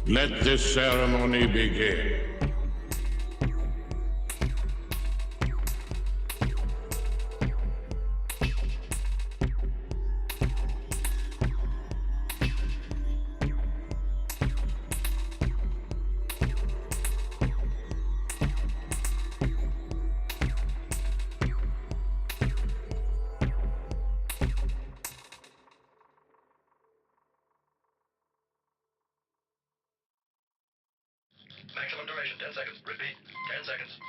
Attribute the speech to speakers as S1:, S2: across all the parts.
S1: Let this ceremony begin.
S2: Maximum duration, 10 seconds. Repeat, 10 seconds.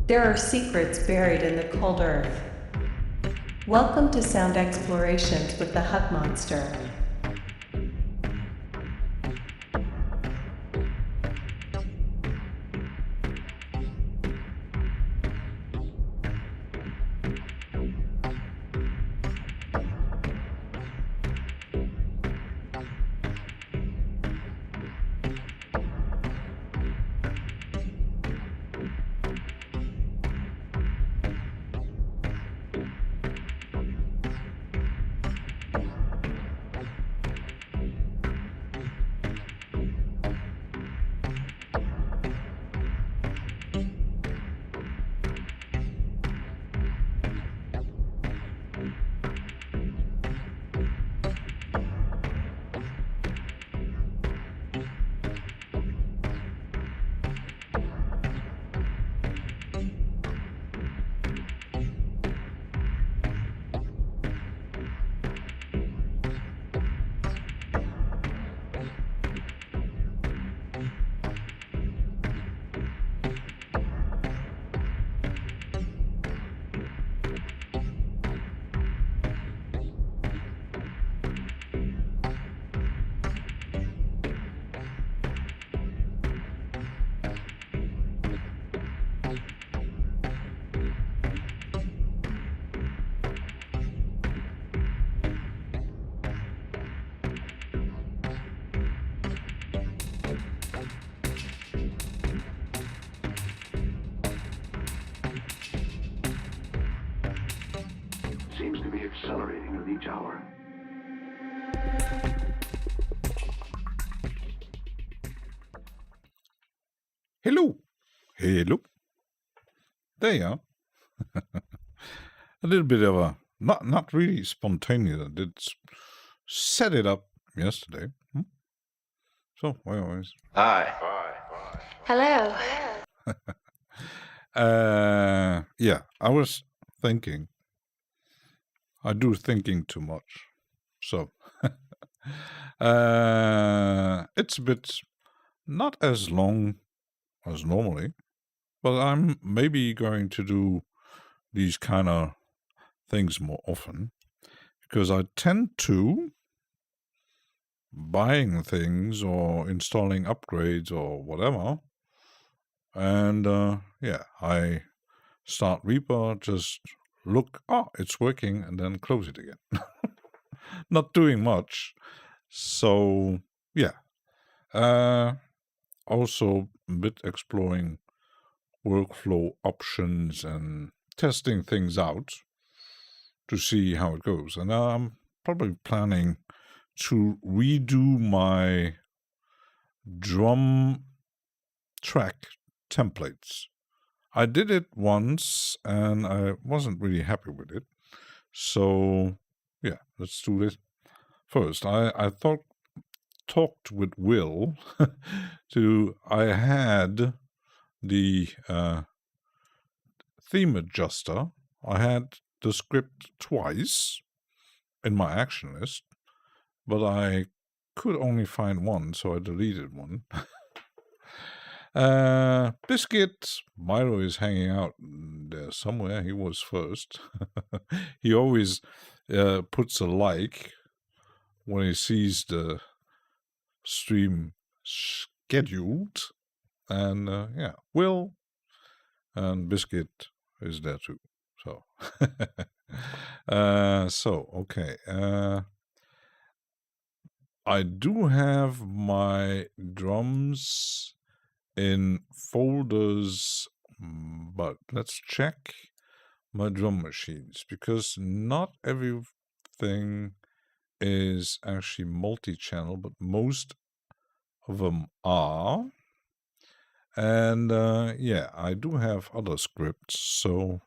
S3: There are secrets buried in the cold earth. Welcome to Sound Explorations with the Huggmonster.
S2: Seems to be accelerating with each hour.
S4: Hello. Hello. There you are. A little bit of a, not really spontaneous. I did set it up yesterday. So, anyways.
S2: Hi.
S5: Hello.
S4: Yeah, I was thinking. I do thinking too much. So, it's a bit not as long as normally, but I'm maybe going to do these kind of things more often because I tend to buying things or installing upgrades or whatever. And yeah, I start Reaper, just look, it's working, and then close it again. Not doing much. So, yeah. Also a bit exploring workflow options and testing things out to see how it goes. And probably planning to redo my drum track templates. I did it once and I wasn't really happy with it. So yeah, let's do this. First, I talked with Will I had the theme adjuster. I had the script twice in my action list, but I could only find one, so I deleted one. Biscuit, Milo is hanging out there somewhere. He was first. He always puts a like when he sees the stream scheduled. And yeah, Will and Biscuit is there too. So, okay. I do have my drums in folders, but let's check my drum machines, because not everything is actually multi-channel, but most of them are. And yeah, I do have other scripts, so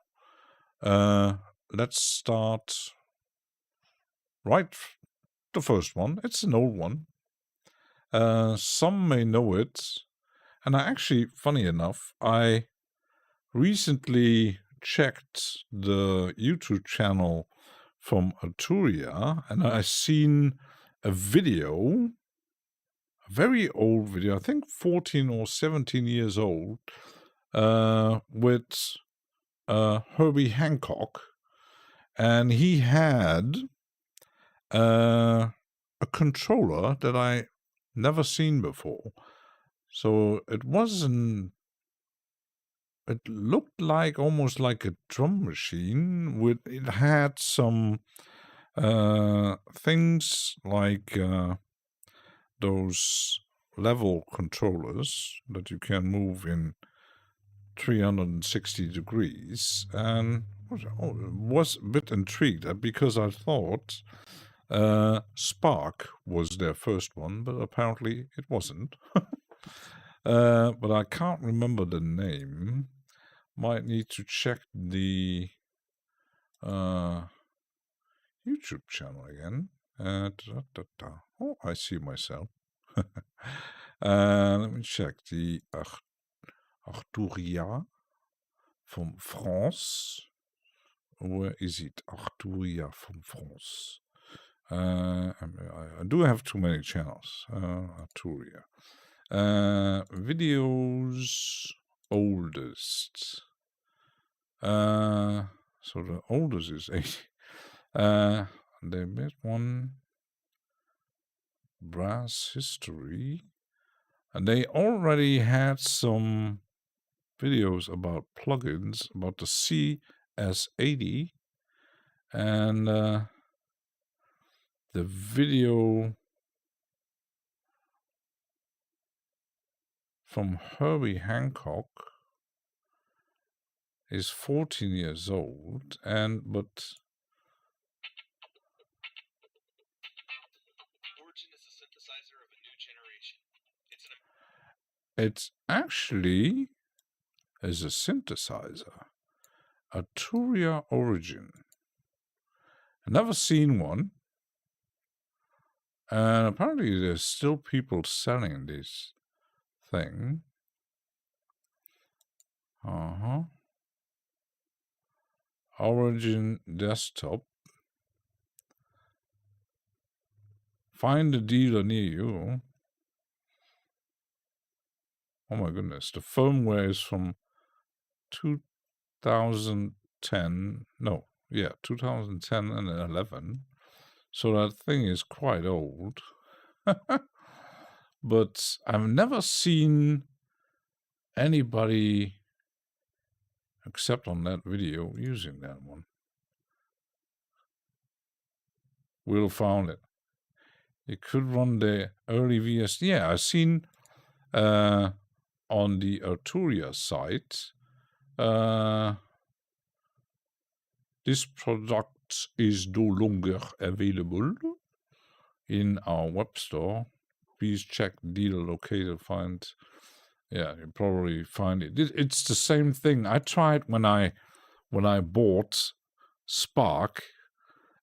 S4: let's start the first one. It's an old one. Some may know it. And I actually, funny enough, I recently checked the YouTube channel from Arturia, and I seen a video, a very old video, I think 14 or 17 years old, with Herbie Hancock, and he had a controller that I never seen before. So it looked like almost like a drum machine. It had some things like those level controllers that you can move in 360 degrees, and was a bit intrigued because I thought Spark was their first one, but apparently it wasn't. But I can't remember the name. Might need to check the YouTube channel again. Oh, I see myself. Let me check the Arturia from France. Where is it? Arturia from France. I do have too many channels. Arturia. Videos oldest. So the oldest is 80. They made one brass history, and they already had some videos about plugins, about the CS80, and the video from Herbie Hancock is 14 years old, but
S2: Origin is a synthesizer of a new generation.
S4: It actually is a synthesizer, Arturia Origin. I've never seen one, and apparently there's still people selling this thing. Origin desktop. Find a dealer near you. Oh my goodness, the firmware is from 2010. No, yeah, 2010 and 11. So that thing is quite old. But I've never seen anybody, except on that video, using that one. Will found it. It could run the early VS. Yeah, I've seen on the Arturia site this is no longer available in our web store. Please check dealer locator, find. Yeah, you probably find it. It's the same thing. I tried when I bought Spark.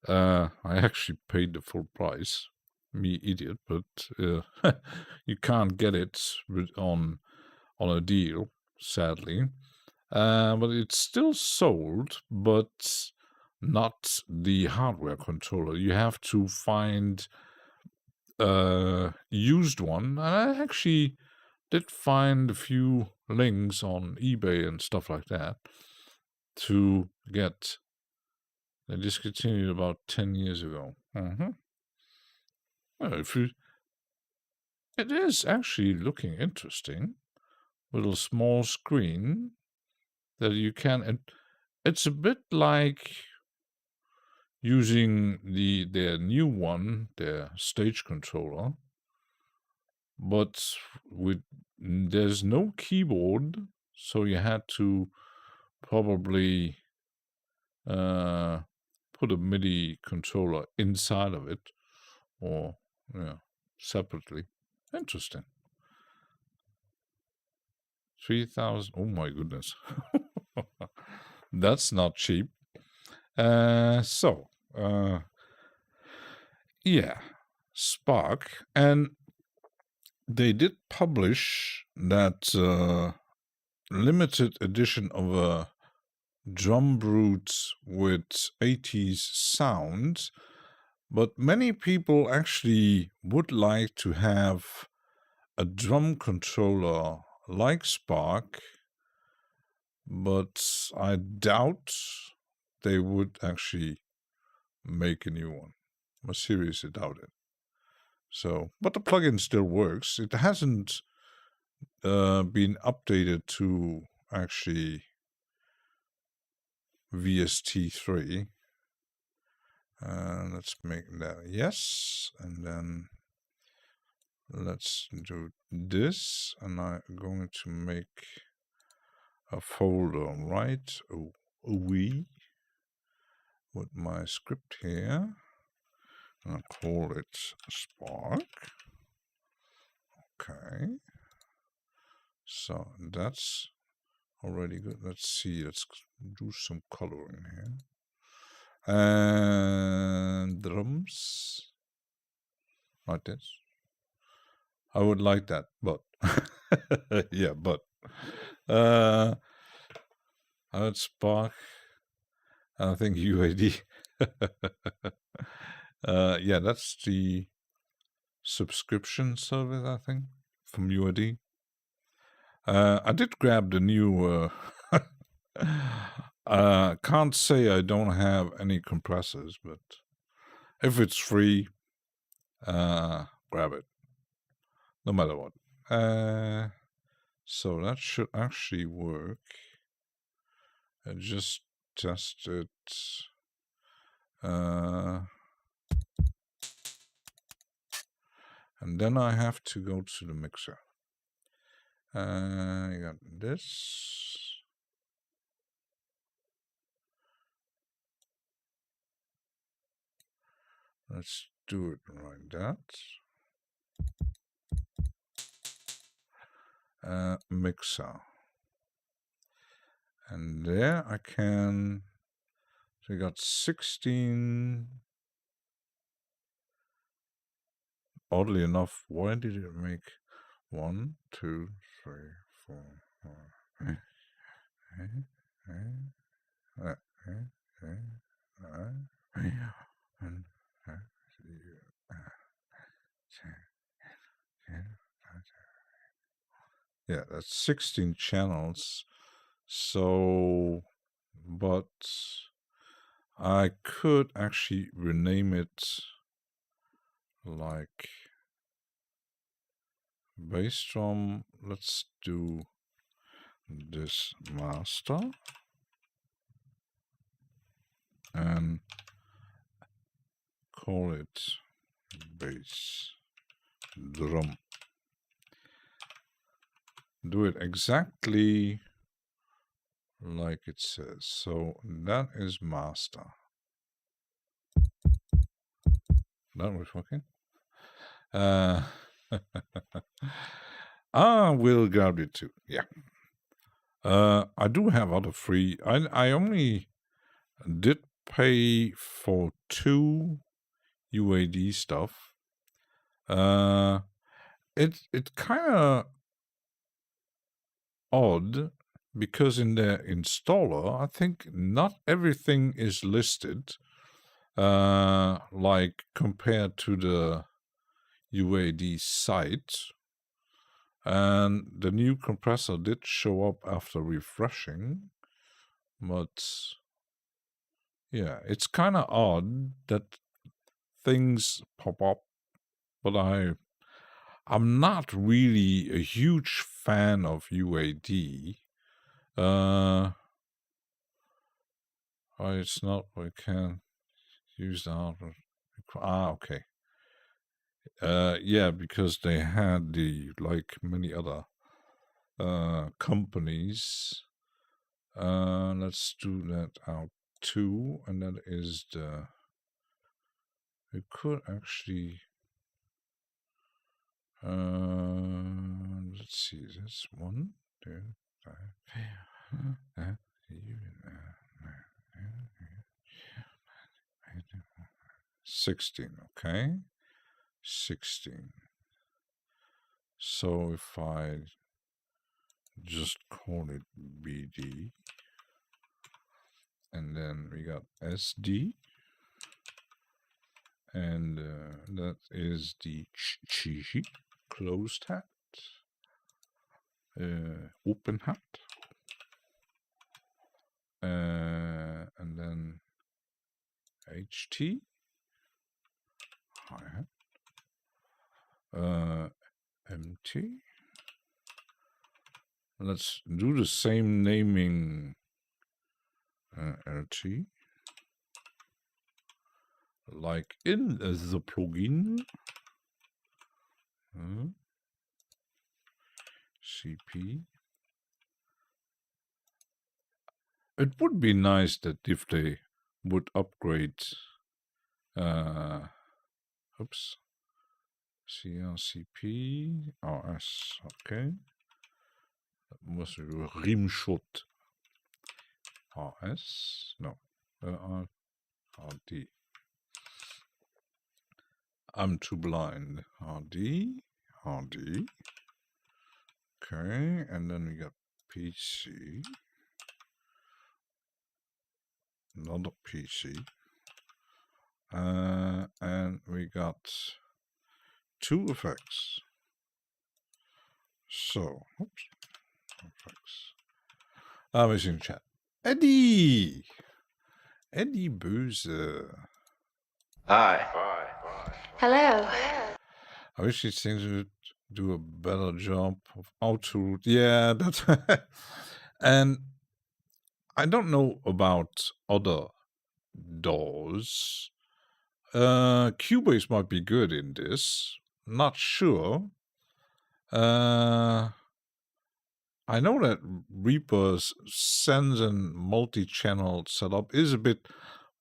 S4: I actually paid the full price. Me idiot, but you can't get it on a deal, sadly. But it's still sold, but not the hardware controller. You have to find a used one. And I actually did find a few links on eBay and stuff like that to get. They discontinued about 10 years ago. Well, it is actually looking interesting. Little small screen that you can. It's a bit like using their new one, their stage controller, but there's no keyboard, so you had to probably put a MIDI controller inside of it, or separately. Interesting. 3,000. Oh my goodness, that's not cheap. Yeah, Spark, and they did publish that limited edition of a drum brute with 80s sound, but many people actually would like to have a drum controller like Spark, but I doubt they would actually make a new one. I seriously doubt it. So, but the plugin still works. It hasn't been updated to actually VST3. Let's make that yes, and then let's do this, and I'm going to make a folder right away with my script here. I'll call it Spark. Okay. So that's already good. Let's see. Let's do some coloring here. And drums. Like this. I would like that, but yeah, but I would Spark. I think UAD. Yeah, that's the subscription service, I think, from UAD. I did grab the new. Can't say I don't have any compressors, but if it's free, grab it, no matter what. So that should actually work. I just tested. And then I have to go to the mixer. I got this. Let's do it like that. Mixer. And there I can. So I got 16. Oddly enough, why did it make 1, 2, 3, 4, 5, yeah, that's 16 channels. So, but I could actually rename it like bass drum. Let's do this master and call it bass drum. Do it exactly like it says. So that is master. That was working. We'll grab it too. Yeah. I do have other free. I only did pay for 2 UAD stuff. It's kind of odd because in the installer, I think not everything is listed. Like compared to the UAD site. And the new compressor did show up after refreshing, but yeah, it's kind of odd that things pop up, but I'm not really a huge fan of UAD. It's not, I can't use the hardware. Okay. Yeah, because they had like many other companies. Let's do that out too, and that is we could actually let's see, that's 1, 2, 5, 16, okay, 16. So if I just call it BD, and then we got SD, and that is the closed hat, open hat, and then HT, hi-hat, MT. Let's do the same naming, LT, like in the plugin. CP. It would be nice that if they would upgrade, oops, CRCP, RS, okay. That must be Rimshot. RS, no, RD. I'm too blind. RD, RD. Okay, and then we got PC. Another PC. And we got 2 effects. So, oops, effects. Wir sind in chat. Eddie Böse.
S2: Hi.
S5: Hello.
S3: Oh.
S4: I wish these things would do a better job of auto. Yeah, that's and I don't know about other DAWs. Cubase might be good in this. Not sure. I know that Reaper's Sense and multi-channel setup is a bit,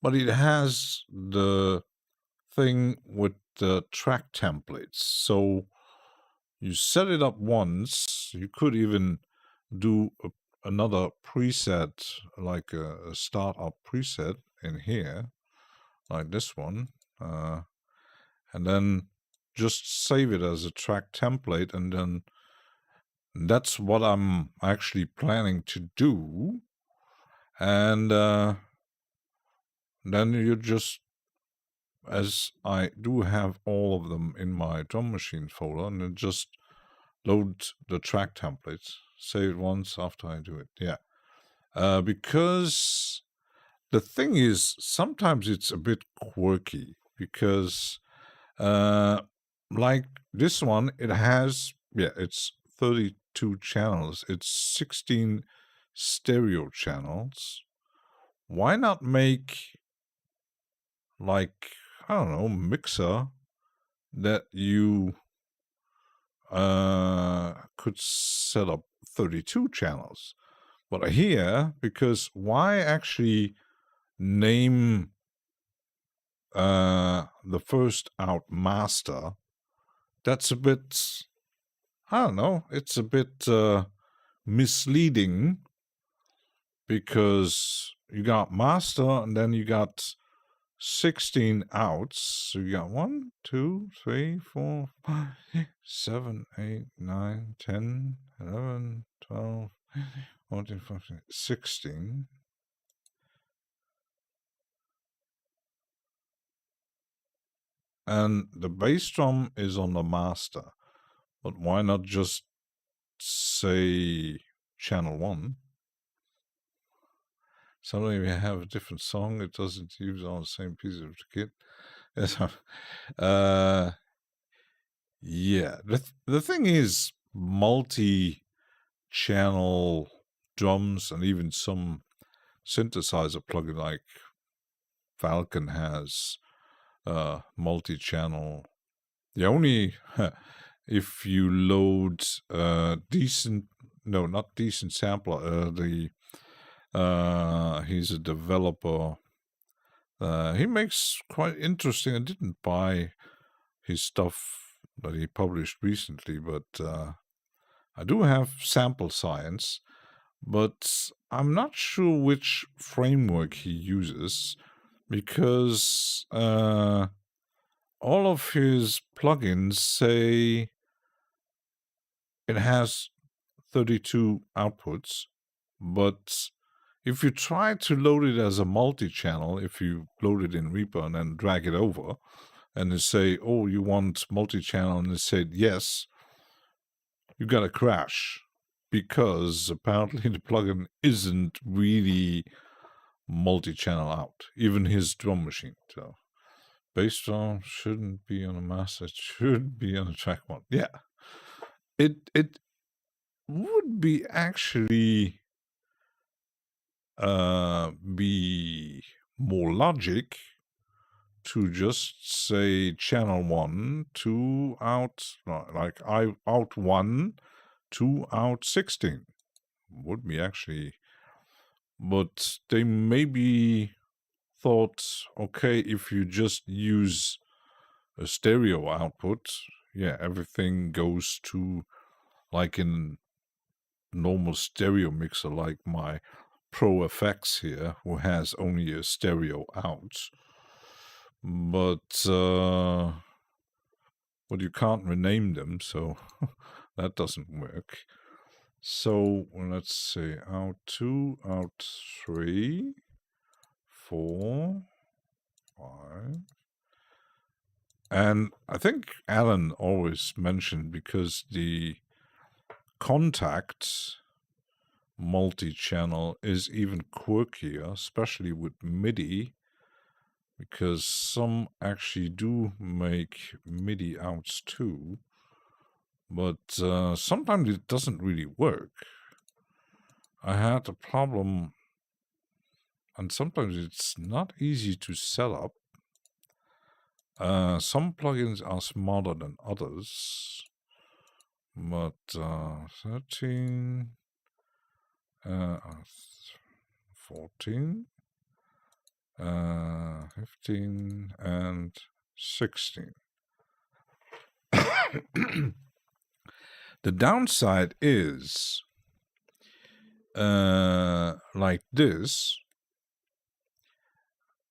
S4: but it has the thing with the track templates. So you set it up once. You could even do another preset, like a startup preset in here, like this one, and then just save it as a track template, and then that's what I'm actually planning to do. And then you just, as I do have all of them in my drum machine folder, and then just load the track templates, save it once after I do it. Yeah. Because the thing is, sometimes it's a bit quirky, because like this one, it has, it's 32 channels. It's 16 stereo channels. Why not make, like, I don't know, mixer that you could set up 32 channels? But here, because why actually name the first out master, that's a bit, I don't know, it's a bit misleading, because you got master and then you got 16 outs. So you got 1, 2, 3, 4, 5, 6, 7, 8, 9, 10, 11, 12, 14, 15, 16. And the bass drum is on the master. But why not just say channel 1? Suddenly we have a different song. It doesn't use all the same piece of the kit. Yes. Yeah. The thing is, multi-channel drums and even some synthesizer plugin like Falcon has multi-channel. The only if you load not decent sampler, he's a developer. He makes quite interesting. I didn't buy his stuff that he published recently, but I do have Sample Science, but I'm not sure which framework he uses, because all of his plugins say it has 32 outputs, but if you try to load it as a multi-channel, if you load it in Reaper and then drag it over, and they say, oh, you want multi-channel, and they said yes, you got a crash, because apparently the plugin isn't really multi-channel out, even his drum machine. So bass drum shouldn't be on a master, it should be on a track 1. Yeah, it would be actually be more logic to just say channel 1, 2 out, like out 1, 2 out 16 would be actually. But they maybe thought, okay, if you just use a stereo output, yeah, everything goes to like in normal stereo mixer, like my Pro FX here, who has only a stereo out. But you can't rename them, so that doesn't work. So let's say out 2, out 3, 4, 5. And I think Alan always mentioned, because the Contact multi-channel is even quirkier, especially with MIDI, because some actually do make MIDI outs too, but sometimes it doesn't really work. I had a problem, and sometimes it's not easy to set up. Some plugins are smarter than others, but 13, 14, 15, and 16. The downside is like this.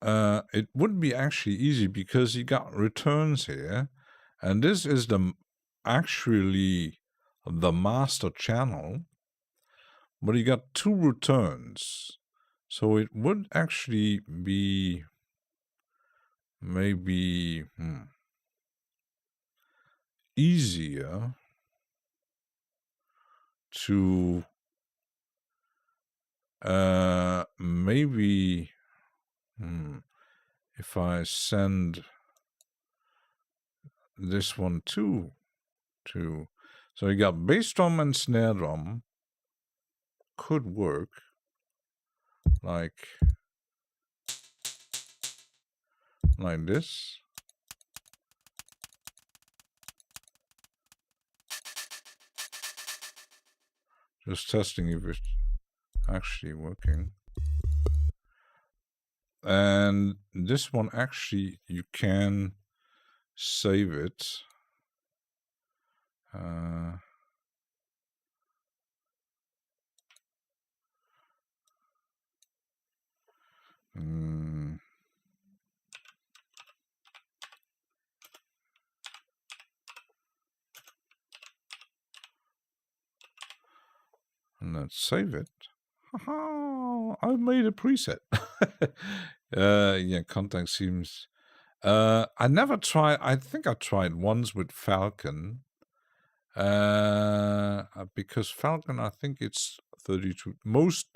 S4: It would be actually easy, because you got returns here, and this is actually the master channel, but you got 2 returns. So it would actually be maybe easier to maybe if I send this one to so you got bass drum and snare drum could work like this. Just testing if it's actually working. And this one actually you can save it. And let's save it. I've made a preset. Yeah, contact seems. I never tried. I think I tried once with Falcon. Because Falcon, I think it's 32. Most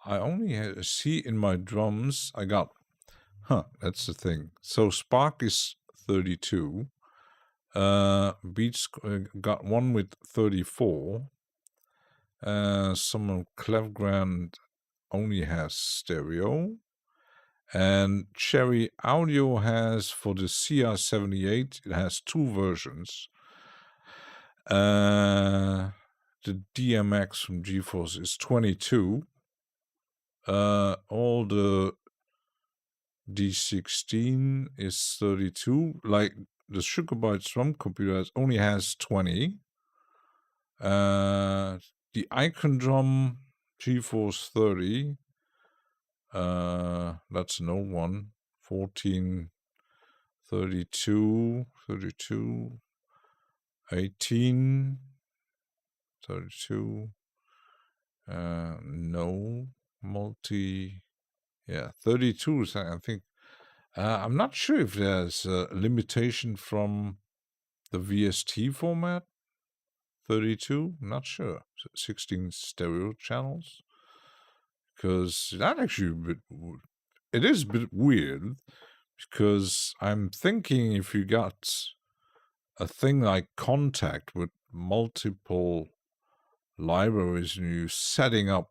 S4: I only see in my drums. I got. That's the thing. So Spark is 32. Beats got one with 34. Some Clevgrand only has stereo, and Cherry Audio has, for the CR78, it has 2 versions. The DMX from GeForce is 22. All the D16 is 32. Like the Sugarbytes drum computer only has 20. The Icon Drum GeForce 30. That's no one. 14, 32, 32, 18, 32. No. Multi. Yeah, 32. I think. I'm not sure if there's a limitation from the VST format. 32. I'm not sure. 16 stereo channels. Because that actually it is a bit weird, because I'm thinking if you got a thing like Contact with multiple libraries and you setting up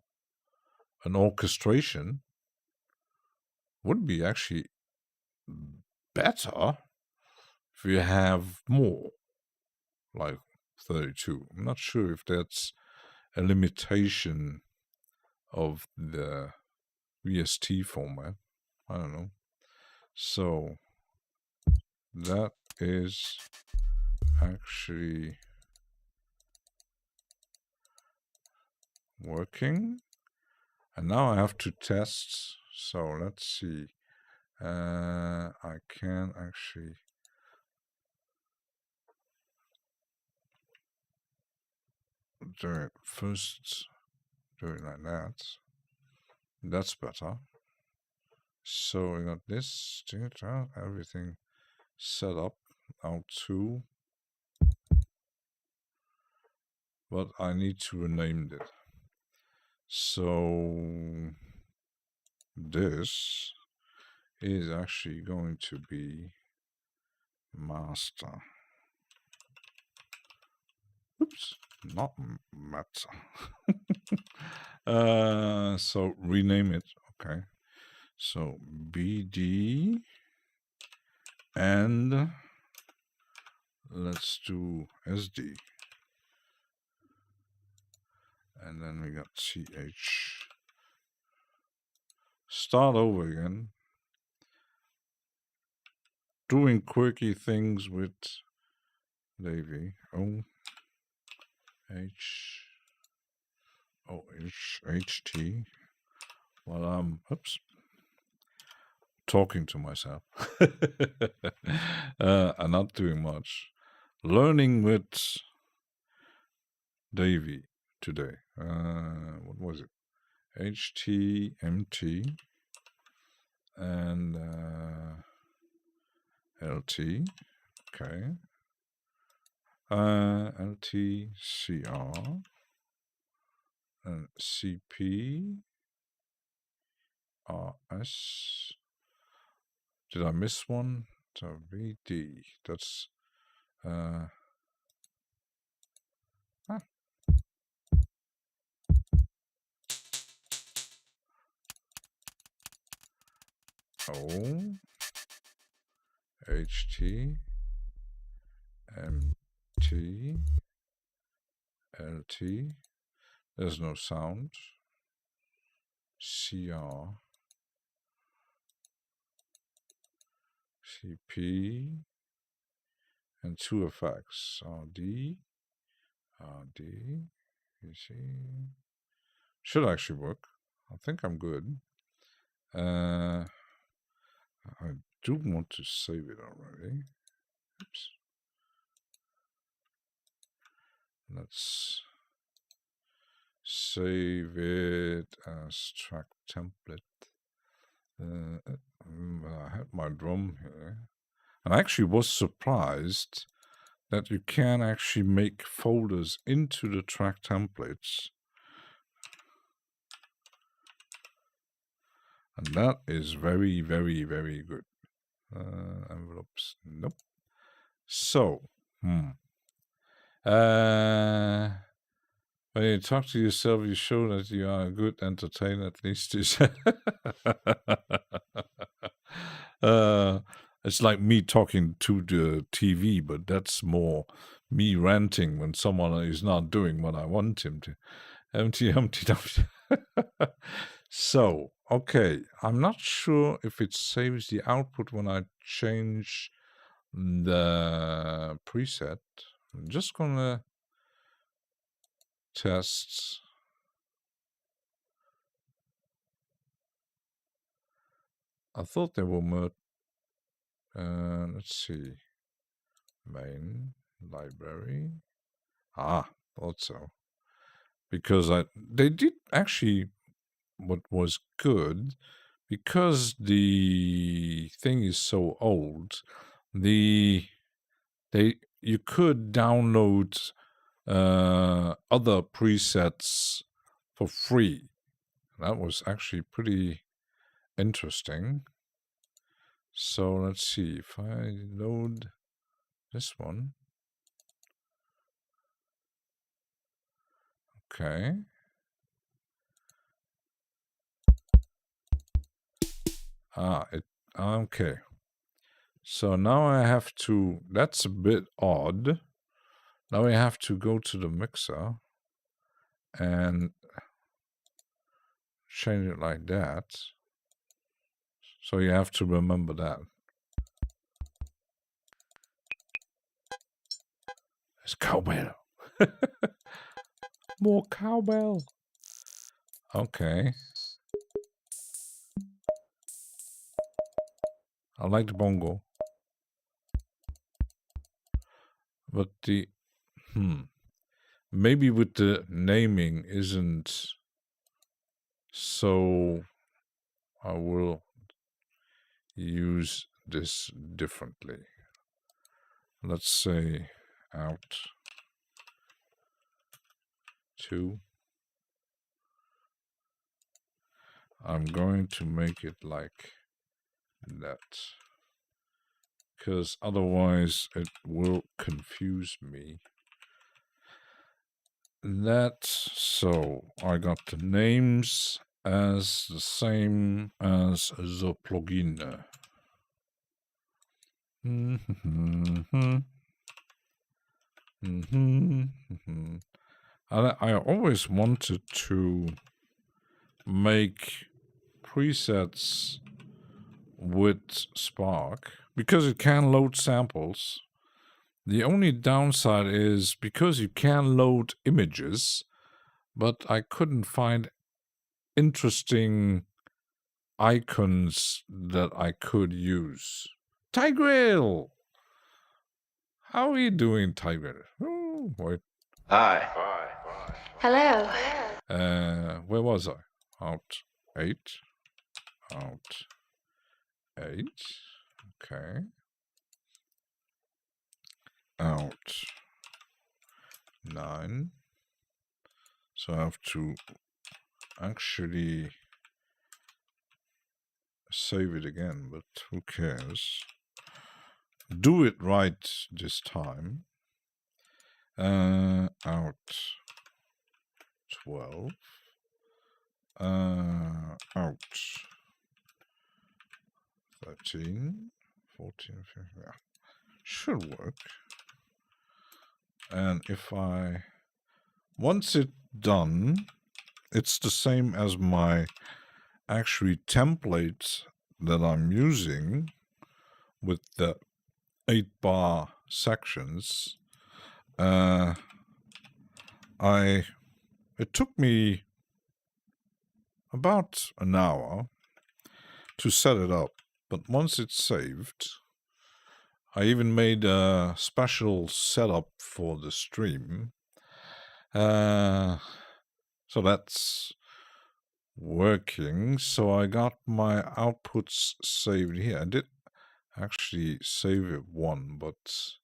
S4: an orchestration, would be actually better if you have more, like 32. I'm not sure if that's a limitation of the VST format. I don't know. So that is actually working. And now I have to test. So let's see. I can actually do it first. Do it like that. That's better. So we got this, everything set up. Out 2. But I need to rename it. So this is actually going to be master. Oops, not matter. So rename it. Okay. So BD, and let's do SD. And then we got CH. Start over again. Doing quirky things with Davi. HT. Well, I'm talking to myself. I'm not doing much. Learning with Davi today. What was it? HTMT and LT. Okay. LTCR and CPRS. Did I miss one? So VD. That's O HT MT LT. There's no sound. CR CP and 2 effects. RD, you see. Should actually work. I think I'm good. I do want to save it already. Oops. Let's save it as track template. I had my drum here. And I actually was surprised that you can actually make folders into the track templates. And that is very, very, very good. Envelopes, nope. So, when you talk to yourself, you show that you are a good entertainer, at least you say. It's like me talking to the TV, but that's more me ranting when someone is not doing what I want him to. Empty. So, okay, I'm not sure if it saves the output when I change the preset. I'm just gonna test. I thought they were merged. Let's see. Main library. Thought so. Because they did actually what was good, because the thing is so old, you could download other presets for free. That was actually pretty interesting. So let's see if I load this one. Okay. Okay. So now I have to, that's a bit odd. Now I have to go to the mixer and change it like that. So you have to remember that. It's cowbell. More cowbell. Okay. I like the bongo. But maybe with the naming isn't so, I will use this differently. Let's say out 2. I'm going to make it like that, because otherwise it will confuse me. So I got the names as the same as the plugin. I always wanted to make presets with Spark because it can load samples. The only downside is because you can load images, but I couldn't find interesting icons that I could use. Tigreal! How are you doing, Tigreal? Oh, wait.
S2: Hi.
S5: Hello.
S4: Where was I? Out 8. Out 8. Okay. Out 9. So I have to actually save it again, but who cares? Do it right this time. Out 12. Out 13, 14, 15, yeah. Should work. And if once it's done, it's the same as my actually template that I'm using with the 8-bar sections. It took me about an hour to set it up, but once it's saved, I even made a special setup for the stream. So that's working. So I got my outputs saved here. I did actually save it one, but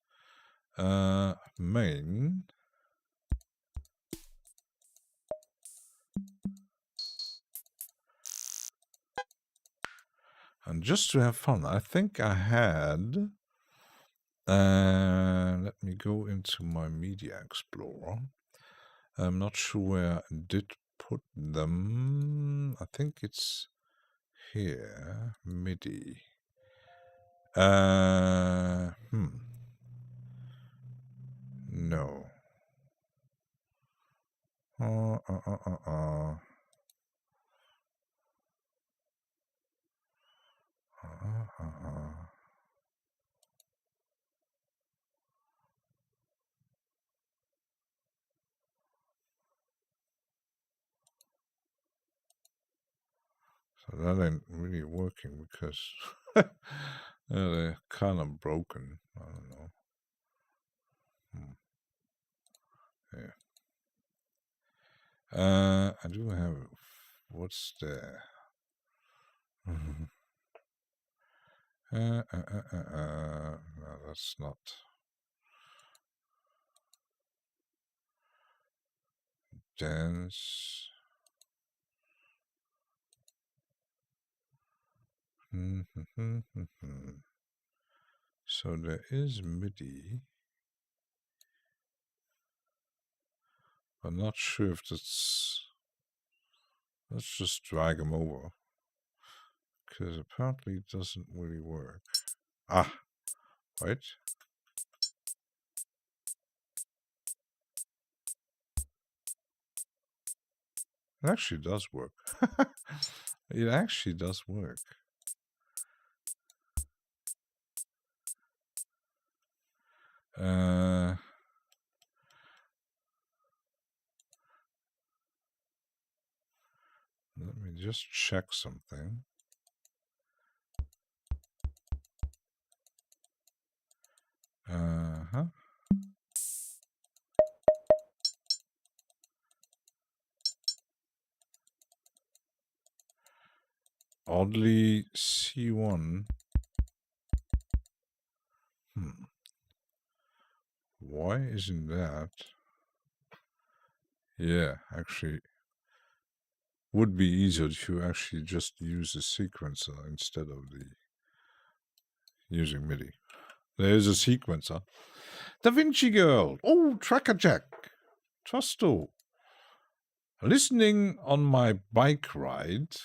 S4: main. And just to have fun, I think I had, let me go into my Media Explorer. I'm not sure where I did put them. I think it's here, MIDI. No. So that ain't really working because they're kind of broken. I don't know. Yeah. I do have. What's there? No, that's not. Dance. So there is MIDI. I'm not sure if that's. Let's just drag them over. Because apparently it doesn't really work. Ah, wait. It actually does work. It actually does work. Let me just check something. Oddly, C1. Why isn't that? Yeah, actually, would be easier to actually just use a sequencer instead of using MIDI. There's a sequencer. Da Vinci Girl. Oh, Tracker Jack. Trusto. Listening on my bike ride.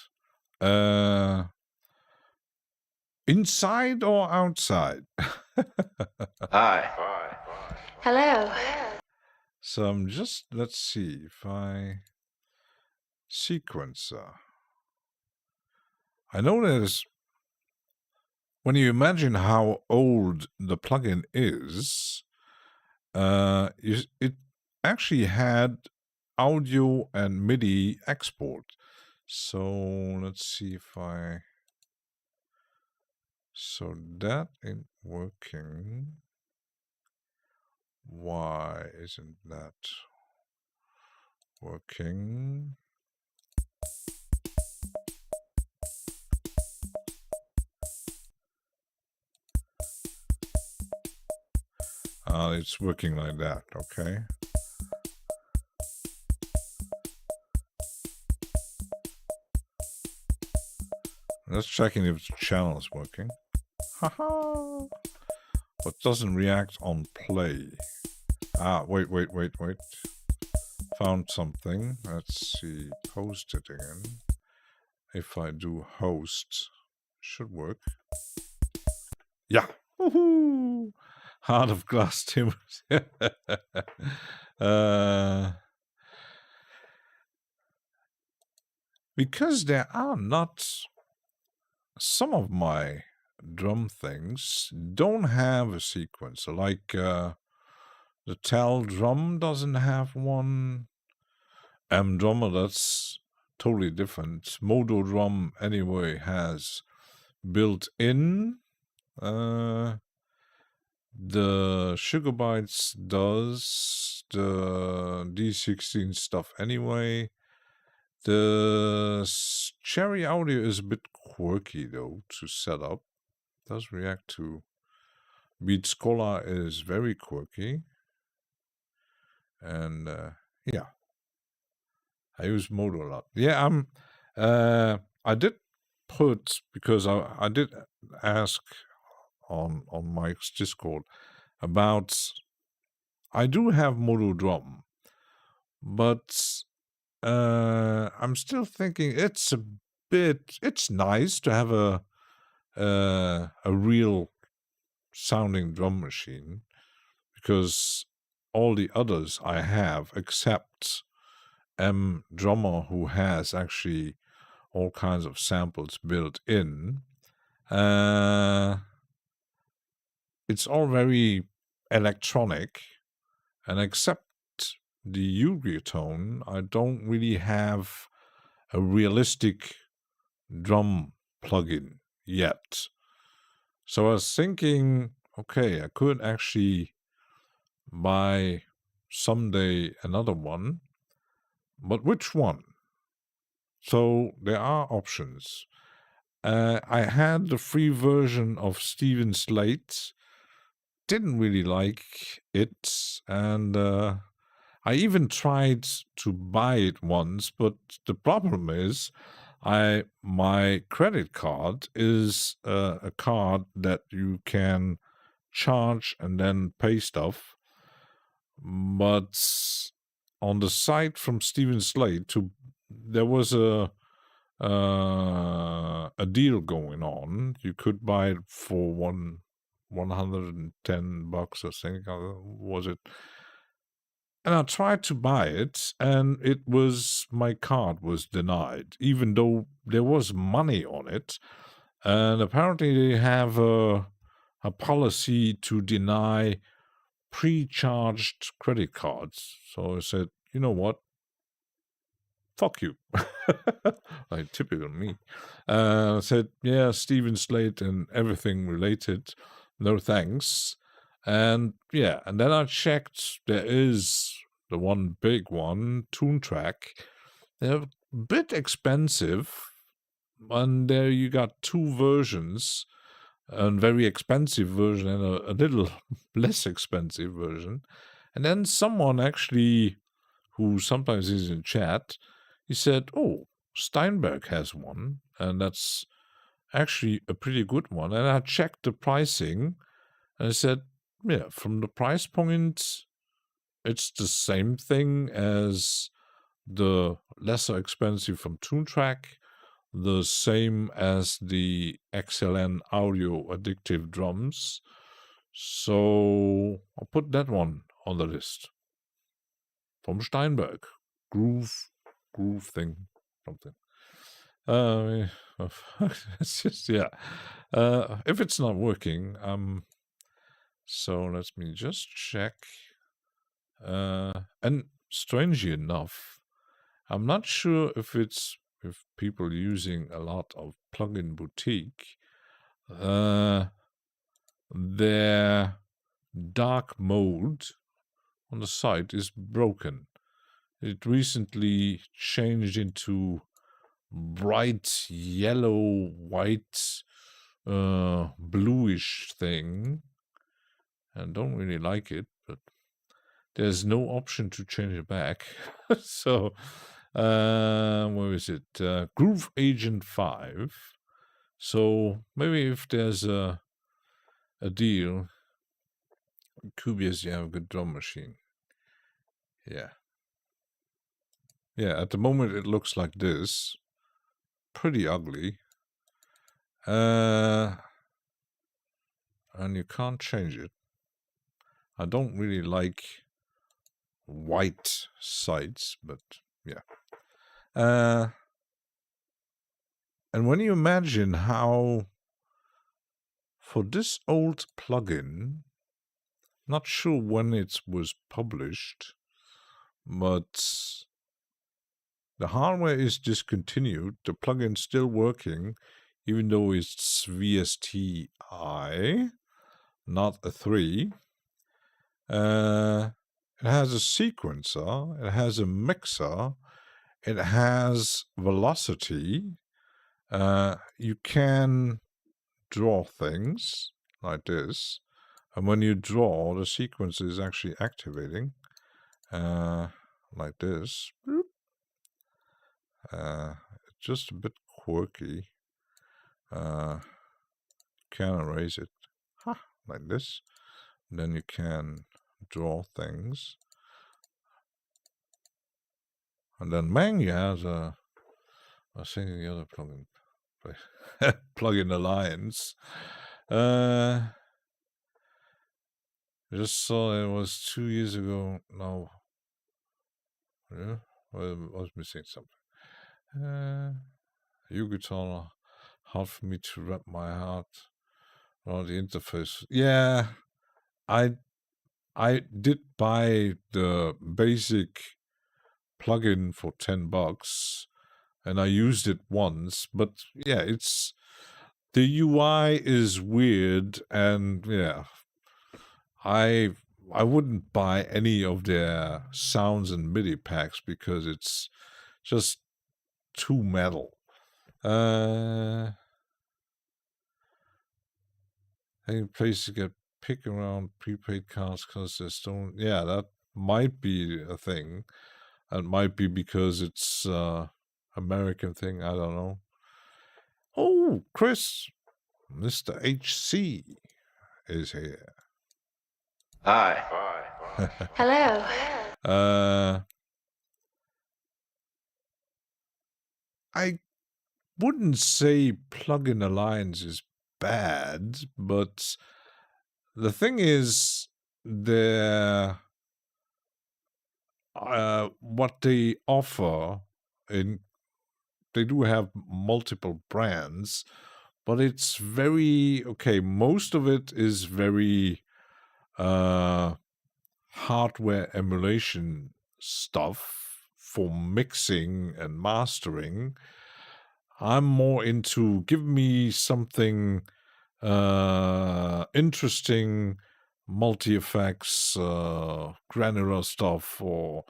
S4: Inside or outside?
S2: Hi.
S5: Hello.
S4: So I'm just, let's see if I sequencer. I know there's, when you imagine how old the plugin is, it actually had audio and MIDI export. So let's see if I, so that ain't working. Why isn't that working? It's working like that, okay. Let's checking if the channel is working. Haha. But doesn't react on play. Wait. Found something. Let's see. Post it again. If I do host, should work. Yeah. Woohoo! Heart of Glass Timbers. Because there are not some of my drum things don't have a sequencer. Like the Tel drum doesn't have one. Drummer, that's totally different. Modo drum anyway has built in. The Sugar Bytes does the D16 stuff anyway. The Cherry Audio is a bit quirky though to set up. Does react to Beat Scholar is very quirky. And yeah, I use Modo a lot. Yeah, I did put, because I did ask on Mike's Discord about, I do have Modo drum, but I'm still thinking it's nice to have a real sounding drum machine, because all the others I have, except Drummer, who has actually all kinds of samples built in, it's all very electronic, and except the Tone, I don't really have a realistic drum plugin yet. So I was thinking, okay, I could actually buy someday another one, but which one? So there are options. I had the free version of Steven Slate, didn't really like it, and I even tried to buy it once, but the problem is my credit card is a card that you can charge and then pay stuff. But on the site from Steven Slate, there was a deal going on. You could buy it for $110 or something, was it? And I tried to buy it, and my card was denied, even though there was money on it. And apparently they have a policy to deny pre-charged credit cards. So I said, you know what? Fuck you. Like typical me. I said, yeah, Steven Slate and everything related. No thanks. And yeah, and then I checked, there is the one big one, Toontrack. They're a bit expensive. And there you got two versions, a very expensive version and a little less expensive version. And then someone actually, who sometimes is in chat, he said, oh, Steinberg has one, and that's actually a pretty good one. And I checked the pricing, and I said, yeah, from the price point, it's the same thing as the lesser expensive from Toontrack, the same as the XLN Audio Addictive Drums. So I'll put that one on the list. From Steinberg. Groove thing. Something. It's just, yeah. If it's not working, so let me just check. And strangely enough, I'm not sure if people using a lot of plugin boutique, their dark mode on the site is broken. It recently changed into bright yellow, white, bluish thing. And don't really like it, but there's no option to change it back. So, where is it? Groove Agent 5. So maybe if there's a deal, Cubius, you have a good drum machine. Yeah. Yeah, at the moment it looks like this. Pretty ugly. And you can't change it. I don't really like white sides, but yeah. And when you imagine how for this old plugin, not sure when it was published, but the hardware is discontinued. The plugin's still working, even though it's VSTi, not a 3. It has a sequencer, it has a mixer, it has velocity. You can draw things like this, and when you draw, the sequence is actually activating like this. It's just a bit quirky. Can erase it like this. And then you can draw things. And then Mangy has I was thinking the other plugin, Plugin Alliance. I just saw it was 2 years ago. No. Yeah, I was missing something. You guitar, hard for me to wrap my heart around the interface. Yeah, I did buy the basic plugin for $10, and I used it once. But yeah, it's the UI is weird, and yeah, I wouldn't buy any of their sounds and MIDI packs because it's just too metal. Any place to get pick around prepaid cards because they don't. Yeah, that might be a thing. It might be because it's American thing. I don't know. Oh, Chris, Mr. HC is here.
S2: Hi.
S5: Hello.
S4: I wouldn't say Plugin Alliance is bad, but the thing is, what they offer, they do have multiple brands, but it's very okay. Most of it is very hardware emulation stuff for mixing and mastering. I'm more into give me something interesting, multi-effects, granular stuff, or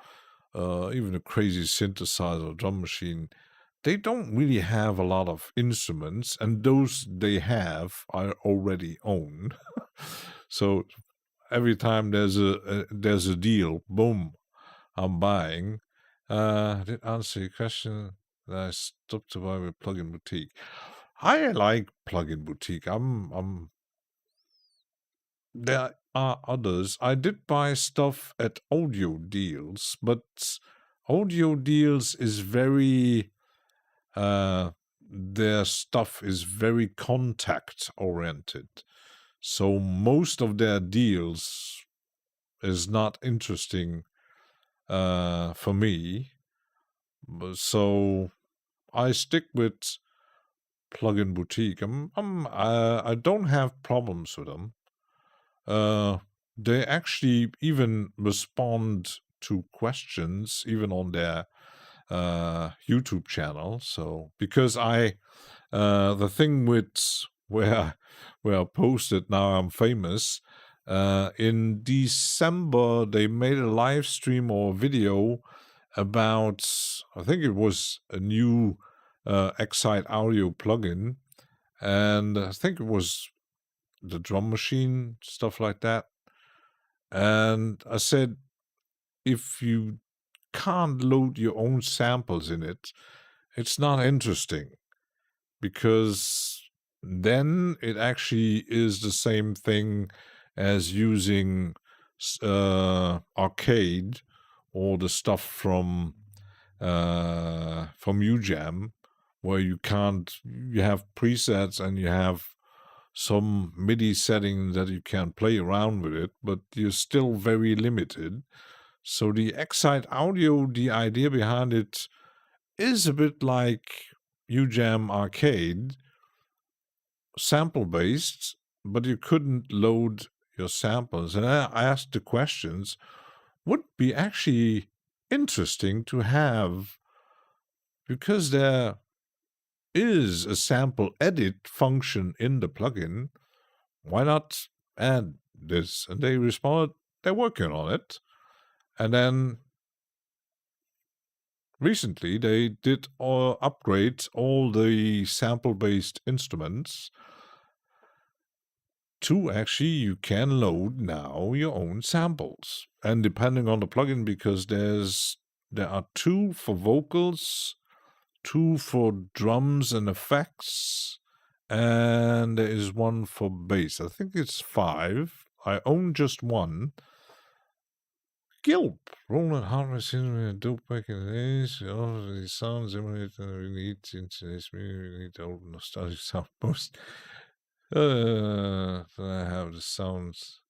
S4: even a crazy synthesizer drum machine. They don't really have a lot of instruments, and those they have I already own. So every time there's a deal, boom, I'm buying. I did answer your question. I stopped to buy with Plugin Boutique. I like Plugin Boutique. There are others. I did buy stuff at Audio Deals, but Audio Deals is very their stuff is very contact oriented. So most of their deals is not interesting for me. So I stick with Plugin Boutique. I don't have problems with them. They actually even respond to questions even on their YouTube channel. So because the thing with where I posted now I'm famous. In December they made a live stream or video about, I think it was a new Excite Audio plugin, and I think it was the drum machine, stuff like that. And I said, if you can't load your own samples in it, it's not interesting, because then it actually is the same thing as using arcade or the stuff from UJAM, where you have presets and you have some MIDI settings that you can play around with it, but you're still very limited. So the Excite Audio, the idea behind it is a bit like UJAM Arcade, sample-based, but you couldn't load your samples. And I asked the questions, would be actually interesting to have, because there is a sample edit function in the plugin. Why not add this? And they responded, they're working on it. And then recently they did upgrade all the sample-based instruments to actually you can load now your own samples. And depending on the plugin, because there are 2 for vocals, 2 for drums and effects, and there is 1 for bass. I think it's 5. I own just 1. Gilp, Roland hardware cinema, dope back in the days. All the sounds emulate we need in today's music. We need old nostalgic sound most. I have the sounds.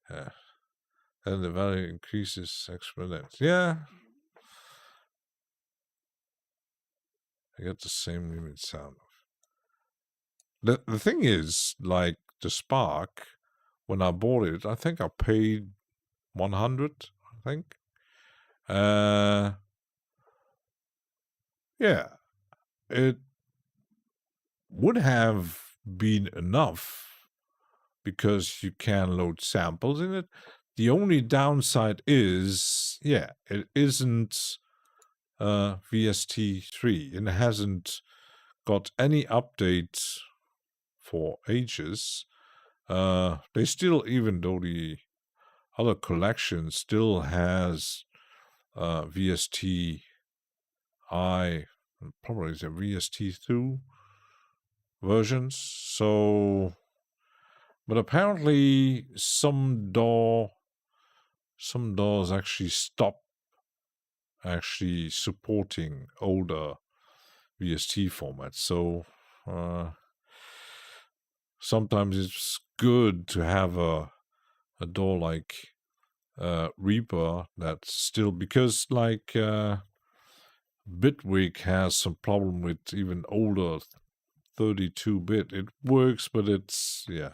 S4: And the value increases exponentially. Yeah. I got the same limit sound. The thing is, like the Spark, when I bought it, I think I paid 100, I think. Yeah. It would have been enough because you can load samples in it. The only downside is, yeah, it isn't VST3 and it hasn't got any updates for ages. They still, even though the other collection still has VST probably the VST2 versions. So, but apparently some DAWs actually stop actually supporting older VST formats. So sometimes it's good to have a DAW like Reaper that's still, because like Bitwig has some problem with even older 32-bit. It works, but it's, yeah,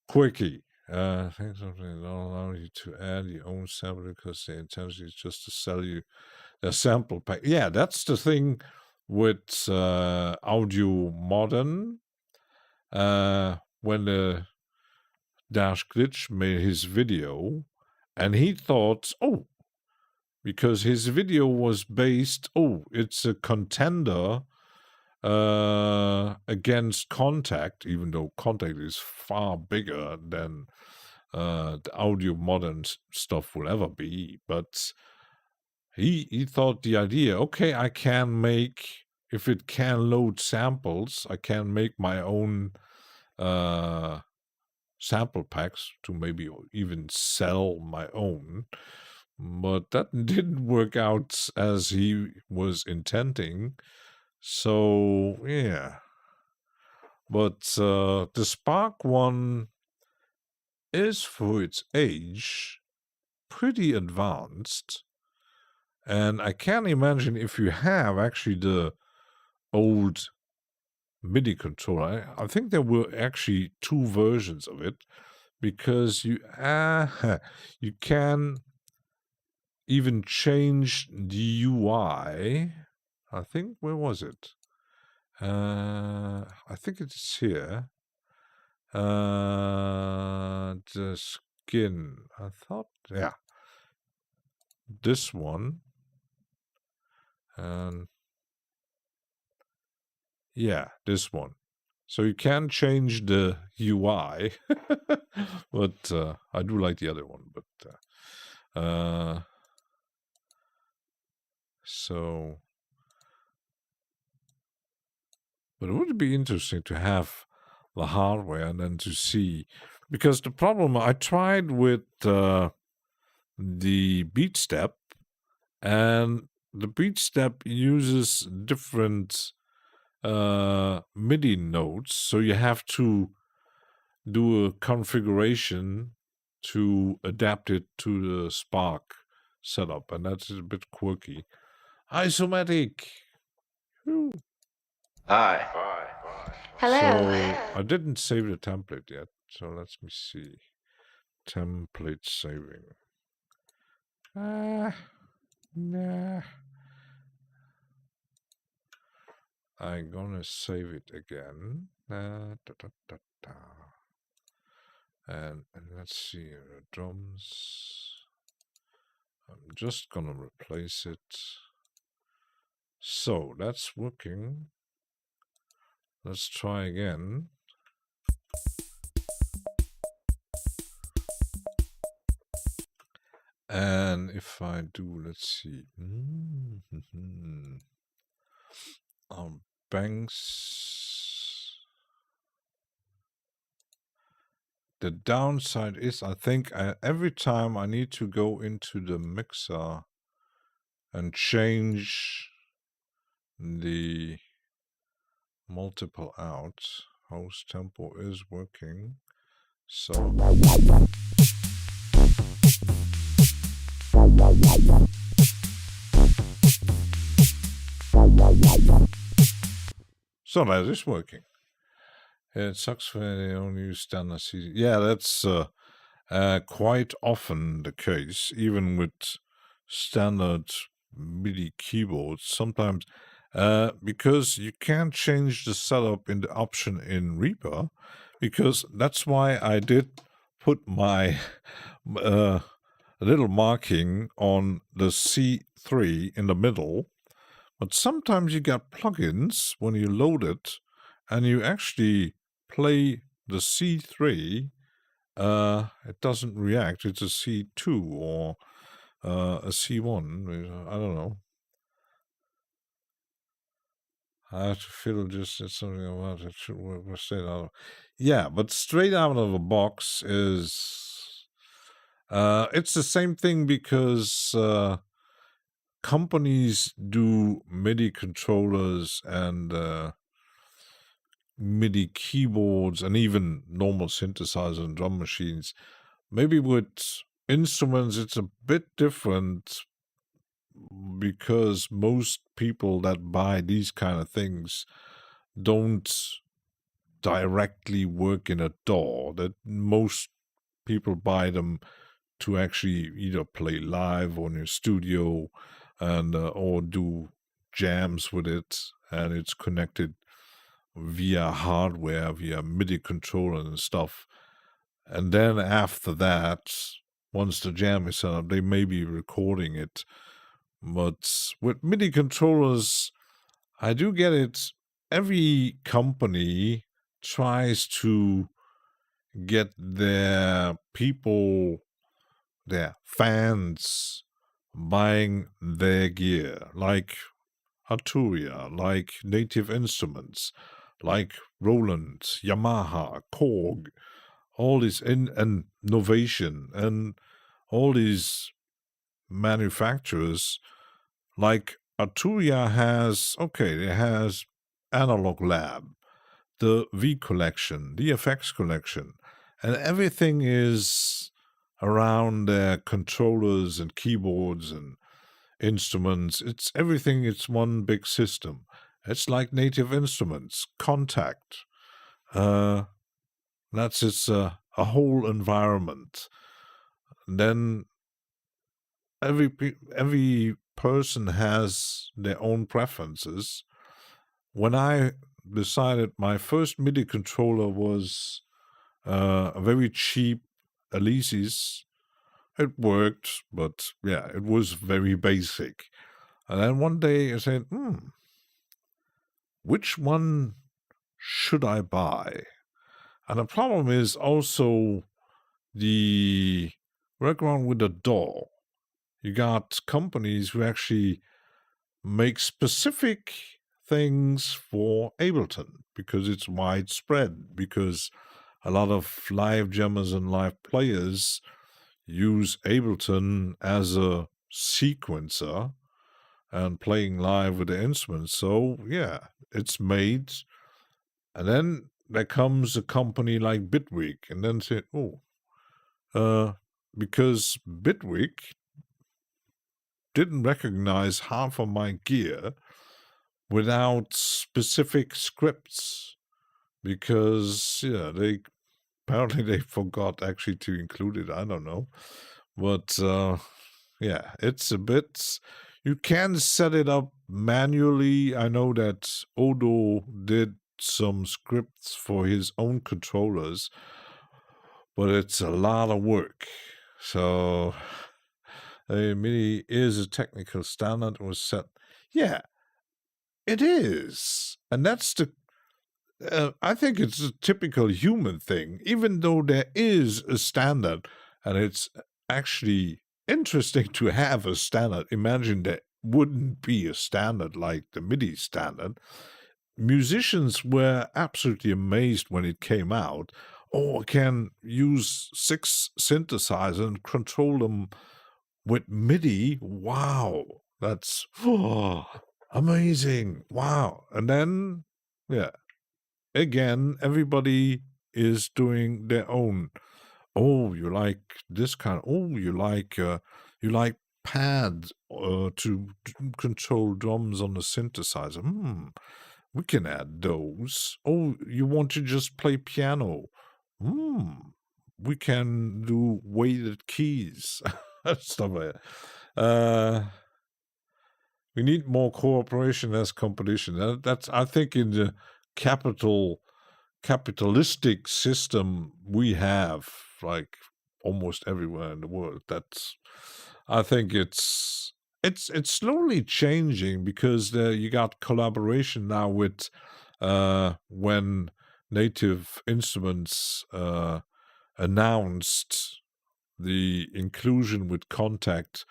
S4: quirky. I think something that allows you to add your own sample because the intention is just to sell you a sample pack. Yeah, that's the thing with Audio Modern. When the Dash Glitch made his video, and he thought, oh, because his video was based, oh, it's a contender against Contact, even though Contact is far bigger than the Audio Modern stuff will ever be. But he thought the idea, okay, I can make, if it can load samples, I can make my own sample packs to maybe even sell my own. But that didn't work out as he was intending. So, yeah. But the Spark one is, for its age, pretty advanced. And I can imagine if you have actually the old MIDI controller, I think there were actually 2 versions of it, because you can even change the UI. I think, where was it? I think it's here. The skin. I thought, yeah, this one. And yeah, this one. So you can change the UI, but I do like the other one. But so, but it would be interesting to have the hardware and then to see, because the problem I tried with the Beat Step, and the Beat Step uses different MIDI notes, so you have to do a configuration to adapt it to the Spark setup, and that's a bit quirky. Isomatic.
S2: Hi.
S5: Hello.
S4: So I didn't save the template yet. So let me see. Template saving. Nah. I'm gonna save it again. And let's see, drums. I'm just gonna replace it. So that's working. Let's try again. And if I do, let's see. Banks. The downside is, I think every time I need to go into the mixer and change the multiple out. Host tempo is working. So that is working. It sucks when they only use standard CD. Yeah, that's quite often the case, even with standard MIDI keyboards. Sometimes, because you can't change the setup in the option in Reaper, because that's why I did put my little marking on the C3 in the middle. But sometimes you get plugins when you load it and you actually play the C3, it doesn't react. It's a C2 or a C1. I don't know. I have to feel just something about it should work straight out. Yeah, but straight out of the box is it's the same thing because companies do MIDI controllers and MIDI keyboards and even normal synthesizers and drum machines. Maybe with instruments it's a bit different because most people that buy these kind of things don't directly work in a DAW. That most people buy them to actually either play live or in a studio and or do jams with it, and it's connected via hardware, via MIDI controller and stuff. And then after that, once the jam is set up, they may be recording it. But with MIDI controllers, I do get it. Every company tries to get their people, their fans, buying their gear, like Arturia, like Native Instruments, like Roland, Yamaha, Korg, all these and Novation, and all these manufacturers. Like Arturia has, it has Analog Lab, the V collection, the FX collection, and everything is around their controllers and keyboards and instruments. It's everything. It's one big system. It's like Native Instruments, Contact. That's its a whole environment. And then every person has their own preferences. When I decided, my first MIDI controller was a very cheap Alesis. It worked, but yeah, it was very basic. And then one day I said, which one should I buy? And the problem is also the workaround with the DAW. You got companies who actually make specific things for Ableton because it's widespread, because a lot of live jammers and live players use Ableton as a sequencer and playing live with the instruments. So yeah, it's made. And then there comes a company like Bitwig and then say, because Bitwig didn't recognize half of my gear without specific scripts. because they apparently they forgot actually to include it. I don't know, but yeah, it's a bit. You can set it up manually. I know that Odo did some scripts for his own controllers, but it's a lot of work. So MIDI is a technical standard. It was set. Yeah, it is, and that's the. I think it's a typical human thing, even though there is a standard, and it's actually interesting to have a standard. Imagine there wouldn't be a standard like the MIDI standard. Musicians were absolutely amazed when it came out. Oh, I can use 6 synthesizers and control them with MIDI. Wow, that's amazing. Wow. And then, yeah, again, everybody is doing their own. Oh, you like this kind. Oh, you like pads to control drums on the synthesizer. We can add those. Oh, you want to just play piano? We can do weighted keys. Stuff like that. We need more cooperation as competition. That's I think in the capitalistic system we have, like almost everywhere in the world. I think it's slowly changing because you got collaboration now with when Native Instruments announced the inclusion with contact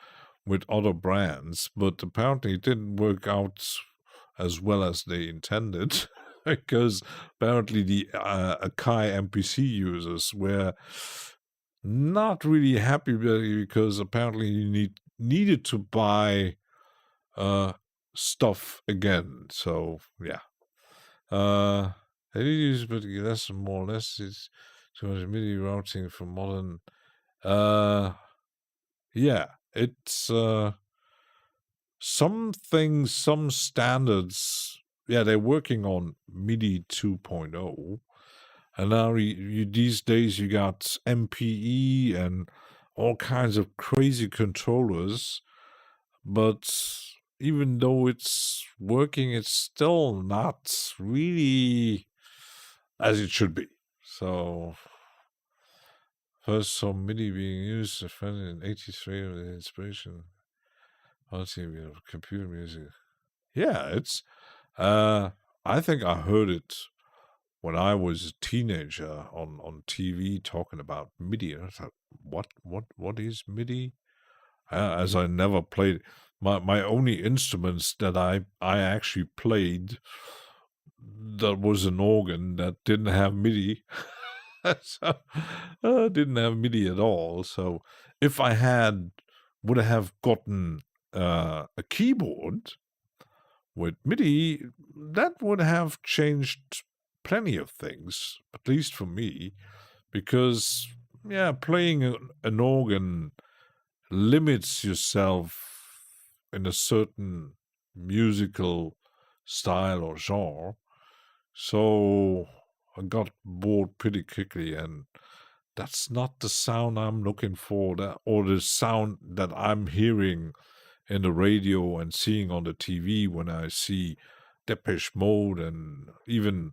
S4: with other brands, but apparently it didn't work out as well as they intended because apparently the Akai MPC users were not really happy because apparently you needed to buy stuff again. So yeah, they use, but that's more or less it's too much MIDI routing for modern. Yeah, it's some things, some standards. Yeah, they're working on MIDI 2.0. And now these days you got MPE and all kinds of crazy controllers. But even though it's working, it's still not really as it should be. So first saw MIDI being used in 83 with the inspiration. Computer music. Yeah, it's I think I heard it when I was a teenager on TV talking about MIDI. And I thought, what is MIDI? As I never played my only instruments that I actually played, that was an organ that didn't have MIDI. So didn't have MIDI at all. So if I would have gotten a keyboard with MIDI, that would have changed plenty of things, at least for me, because playing an organ limits yourself in a certain musical style or genre. So I got bored pretty quickly, and that's not the sound I'm looking for, or the sound that I'm hearing in the radio and seeing on the TV when I see Depeche Mode and even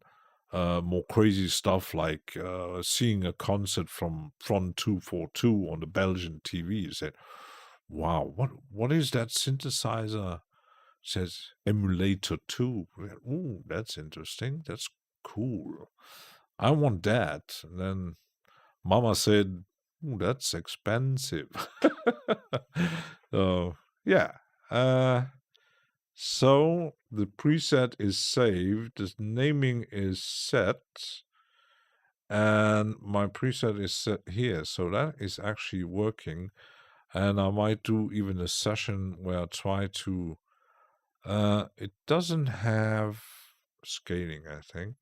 S4: more crazy stuff like seeing a concert from Front 242 on the Belgian TV. You said, wow, what is that synthesizer? It says Emulator 2. Ooh, that's interesting. That's cool. I want that. And then Mama said, ooh, that's expensive. Yeah. So the preset is saved, the naming is set, and my preset is set here. So that is actually working. And I might do even a session where I try to, it doesn't have scaling, I think.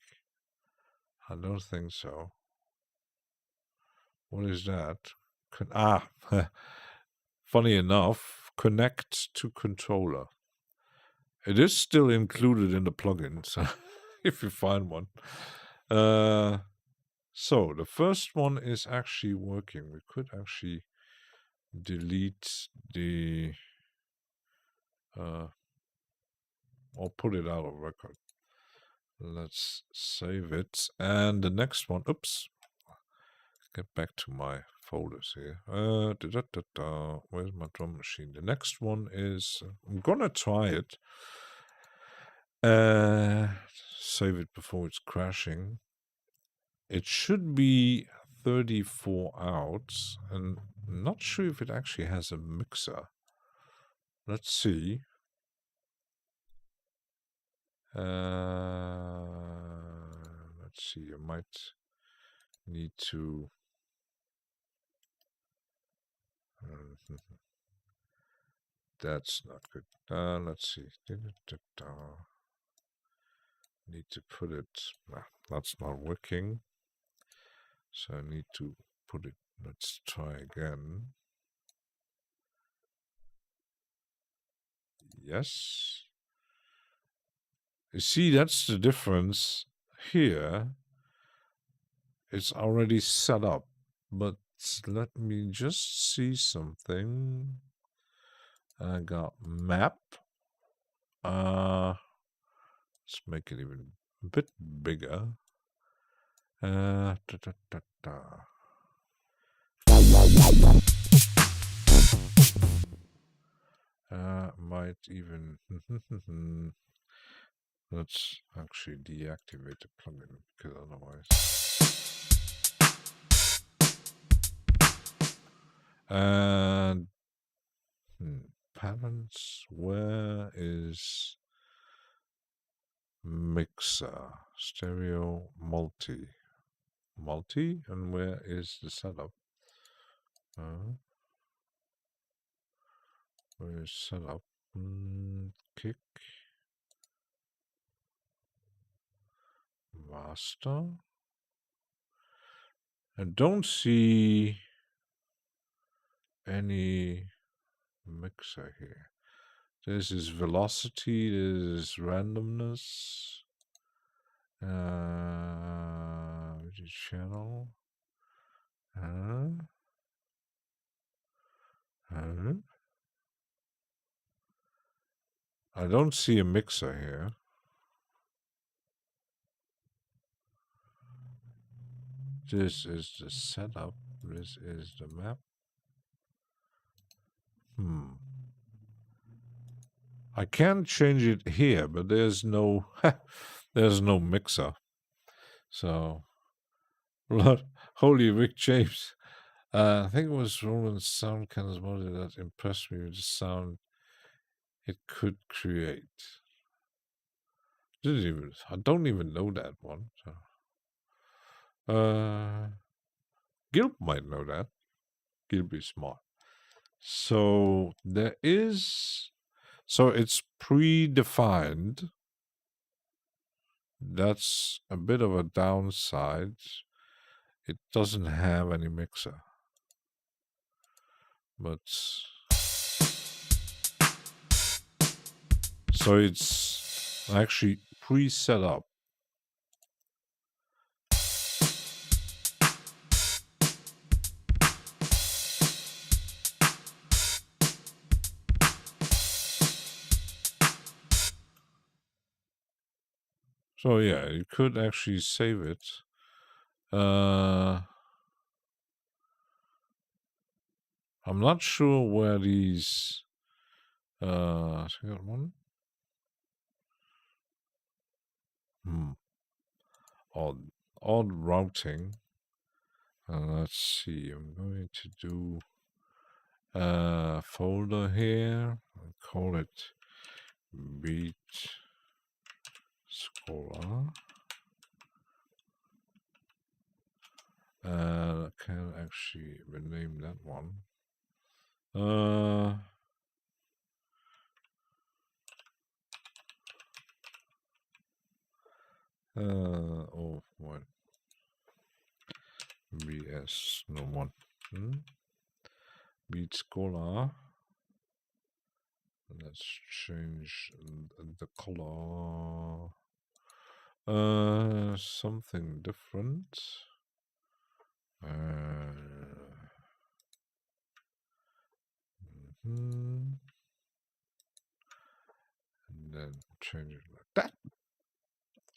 S4: I don't think so. What is that? Funny enough, connect to controller. It is still included in the plugin, so if you find one. So the first one is actually working. We could actually delete the or put it out of record. Let's save it. And the next one, oops. Get back to my folders here. Where's my drum machine? The next one is, I'm gonna try it. Save it before it's crashing. It should be 34 outs, and I'm not sure if it actually has a mixer. Let's see. Let's see. I might need to. That's not good. Let's see. Need to put it. Nah, that's not working. So I need to put it. Let's try again. Yes. You see, that's the difference. Here, it's already set up. But let me just see something. I got map. Let's make it even a bit bigger. Might even let's actually deactivate the plugin because otherwise. And patterns, where is mixer, stereo, multi, and where is the setup? Where is setup? Kick, master. I don't see any mixer here. This is velocity, this is randomness. Which is channel? I don't see a mixer here. This is the setup. This is the map. I can change it here, but there's no there's no mixer. So holy Rick James. I think it was Roland's sound canvas model that impressed me with the sound it could create. I don't even know that one. So. Gilb might know that. Gilb is smart. So there is. So it's predefined. That's a bit of a downside. It doesn't have any mixer. But so it's actually pre-set up. So yeah, you could actually save it. I'm not sure where these one. Odd routing. Let's see. I'm going to do a folder here. I'll call it Beat Scholar. I can actually rename that one. Oh, what? BS, no one. Beat Scholar. Let's change the color. Something different. And then change it like that.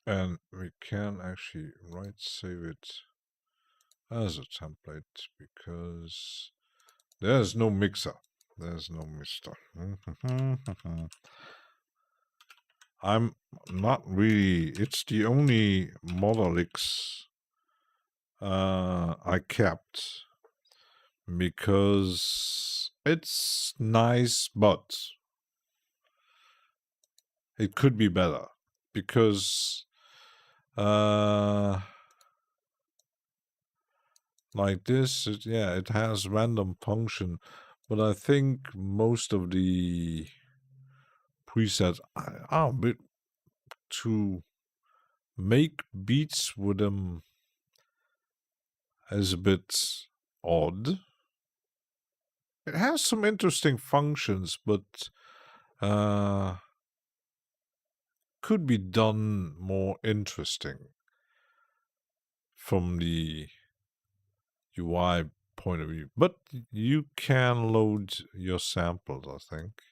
S4: And we can actually save it as a template because there's no mixer. There's no mixer. I'm not really. It's the only Monolix I kept because it's nice, but it could be better because like this, it has random function, but I think most of the presets are a bit to make beats with them is a bit odd. It has some interesting functions, but could be done more interesting from the UI point of view. But you can load your samples, I think.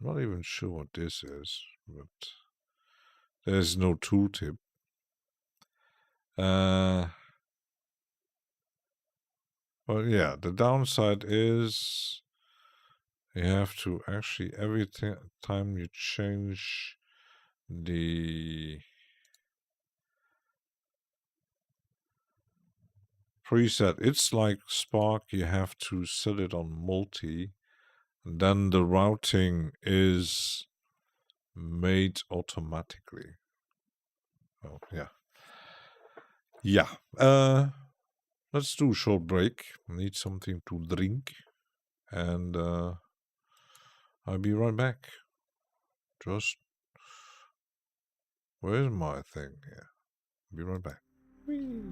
S4: Not even sure what this is, but there's no tooltip. Well, yeah, the downside is you have to actually every time you change the preset, it's like Spark, you have to set it on multi, and then the routing is made automatically. Oh, yeah. Yeah. Let's do a short break. I need something to drink. And I'll be right back. Just where's my thing here? Be right back. Whee.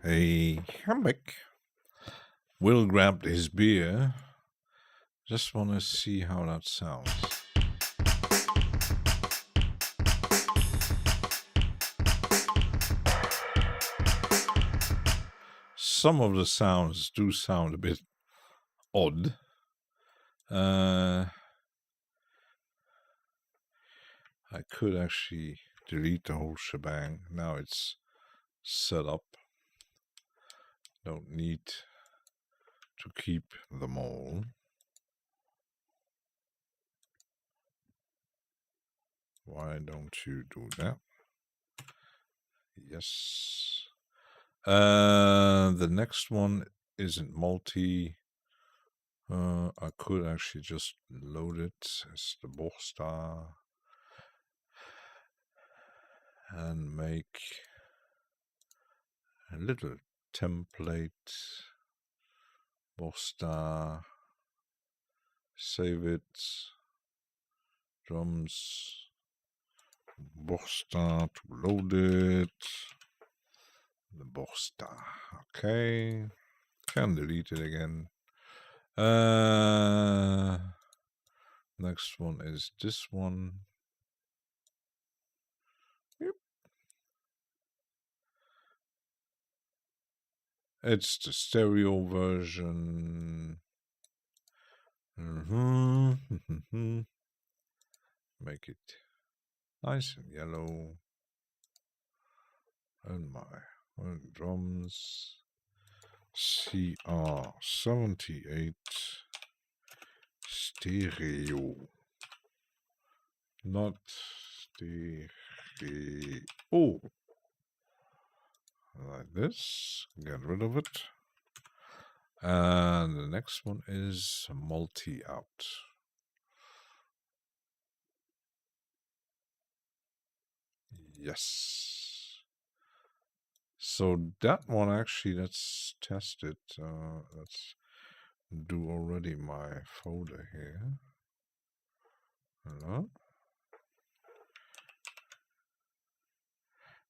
S4: Hey, I'm back. Will grabbed his beer. Just want to see how that sounds. Some of the sounds do sound a bit odd. I could actually delete the whole shebang. Now it's set up. Don't need to keep them all. Why don't you do that? Yes. The next one isn't multi. I could actually just load it as the Borstar and make a little template. Borstar, save it, drums, Borstar to load it, the Borstar, okay, can delete it again. Next one is this one. Yep. It's the stereo version. Make it nice and yellow. And my drums. CR78 stereo. Not stereo. Like this. Get rid of it. And the next one is multi out. Yes. So that one actually, let's test it. Let's do already my folder here. Hello.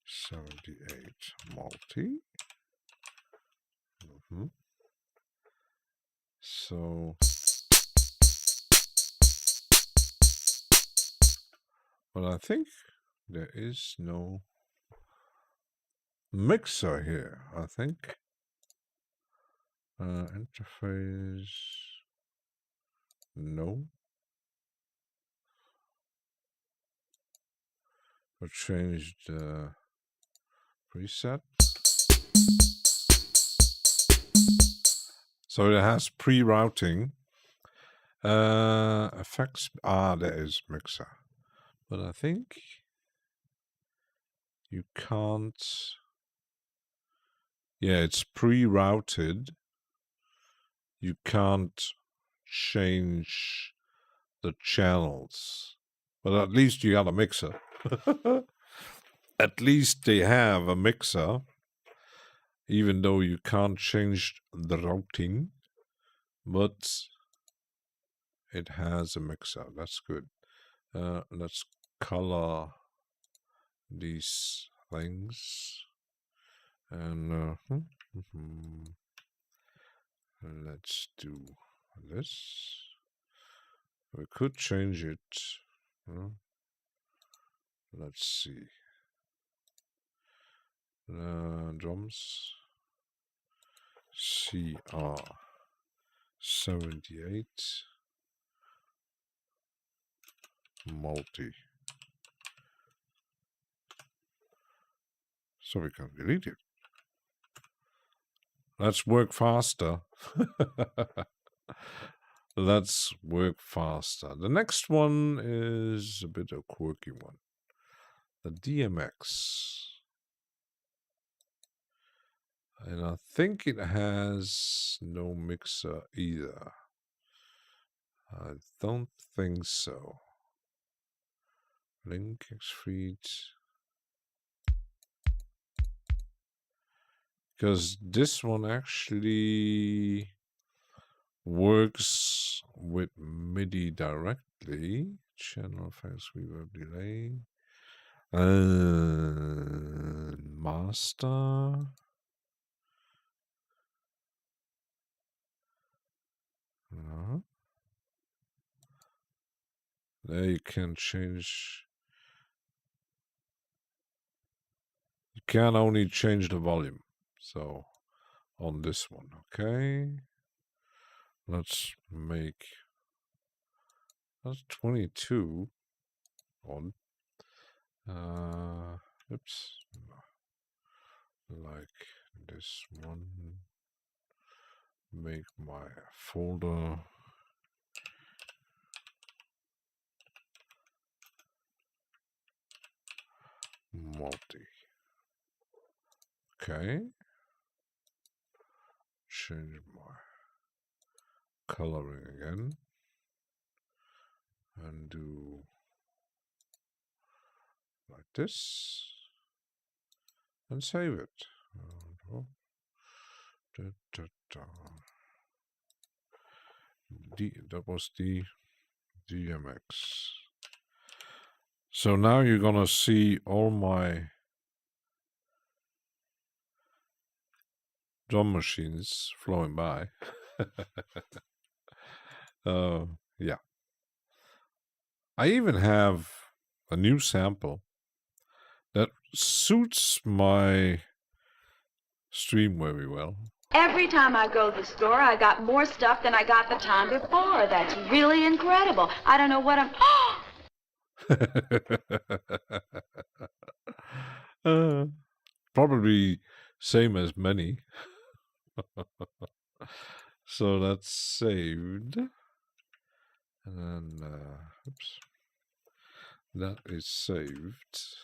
S4: 78 multi. So, well, I think there is no mixer here, I think. Interface, no. I'll change the preset. So it has pre-routing. Effects, there is mixer. But I think you can't. Yeah, it's pre-routed. You can't change the channels. But at least you got a mixer. At least they have a mixer. Even though you can't change the routing. But it has a mixer. That's good. Let's color these things. And let's do this. We could change it. Let's see. Drums. CR78 multi. So we can delete it. Let's work faster. Let's work faster. The next one is a bit of a quirky one. The DMX. And I think it has no mixer either. I don't think so. Link, Xfeed. Because this one actually works with MIDI directly. Channel effects, reverb, delay. Master. There you can change. You can only change the volume. So on this one, okay. Let's make that's 22 on. Oops. Like this one. Make my folder multi. Okay. Change my coloring again. And do like this. And save it. That was the DMX. So now you're gonna see all my drum machines flowing by. Yeah. I even have a new sample that suits my stream very well.
S5: Every time I go to the store, I got more stuff than I got the time before. That's really incredible. I don't know what I'm...
S4: Probably same as many. So that's saved. And then, oops. That is saved.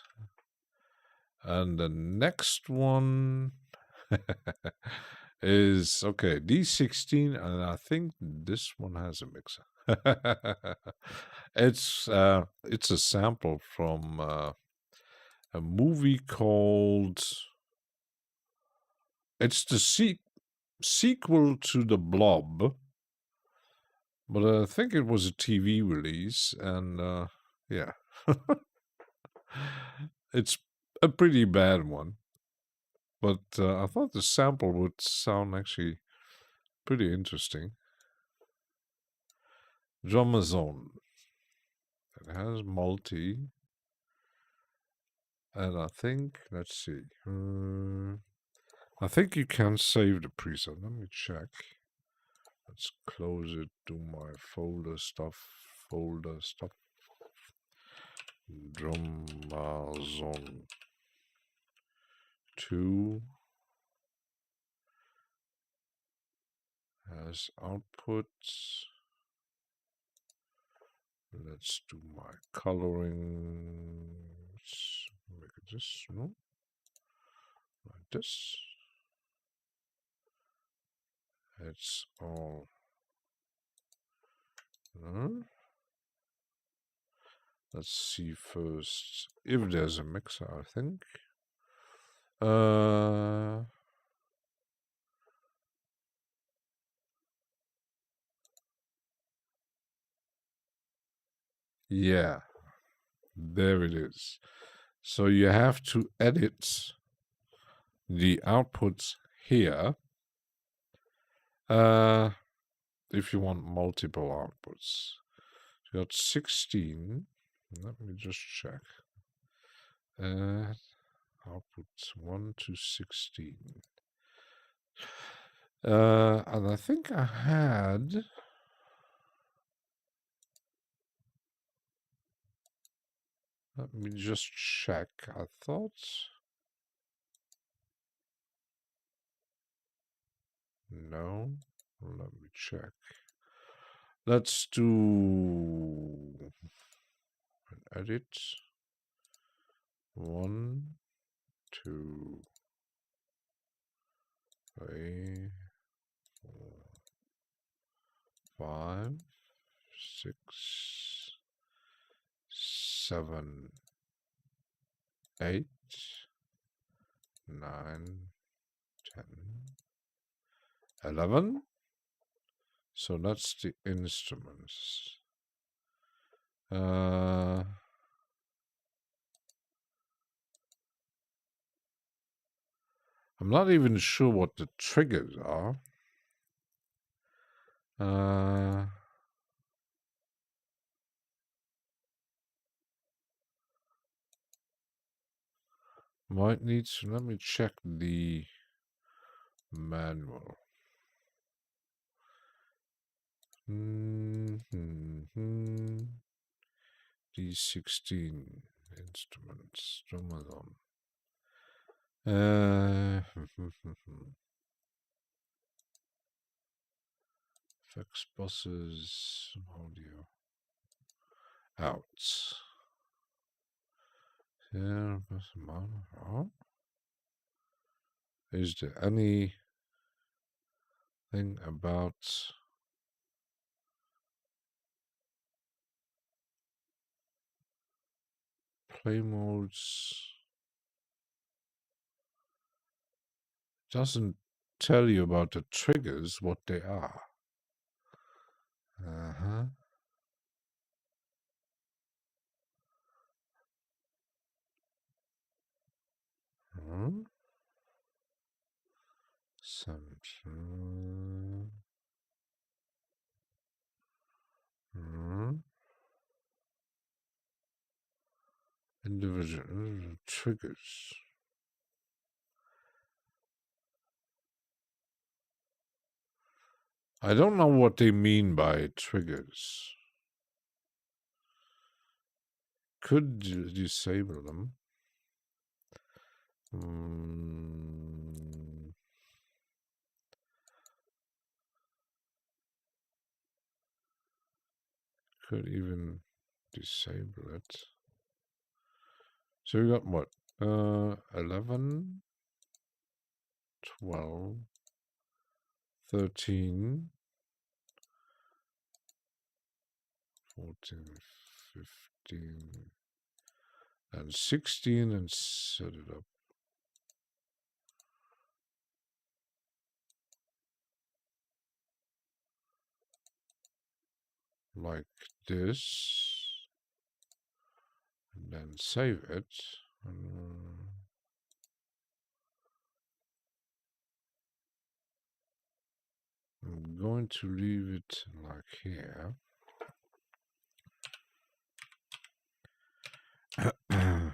S4: And the next one is, okay, D16, and I think this one has a mixer. It's a sample from a movie called... It's the sequel to The Blob, but I think it was a TV release, and yeah. It's a pretty bad one, but I thought the sample would sound actually pretty interesting. Drummer Zone. It has multi, and I think, let's see. I think you can save the preset. Let me check. Let's close it. Do my folder stuff. Drummer Zone 2 has outputs. Let's do my coloring. Make it this, no? Like this. It's all. Let's see first if there's a mixer, I think. Yeah, there it is. So you have to edit the outputs here if you want multiple outputs. You got 16. Let me just check. Outputs 1 to 16. And I think I had... Let me just check. I thought... No. Let me check. Let's do an edit. 1, 2, 3, 4, 5, 6, 7, 8, 9, 10, 11. So that's the instruments. I'm not even sure what the triggers are. Might need to, let me check the manual. D16 instruments, Amazon. Effects buses, audio out. Yeah, is there anything about play modes? Doesn't tell you about the triggers, what they are. Sample. Individual triggers. I don't know what they mean by triggers. Could disable them. Could even disable it. So we got what? 11, 12, 13, 14, 15, and 16, and set it up. Like this. And then save it. I'm going to leave it like here. I'm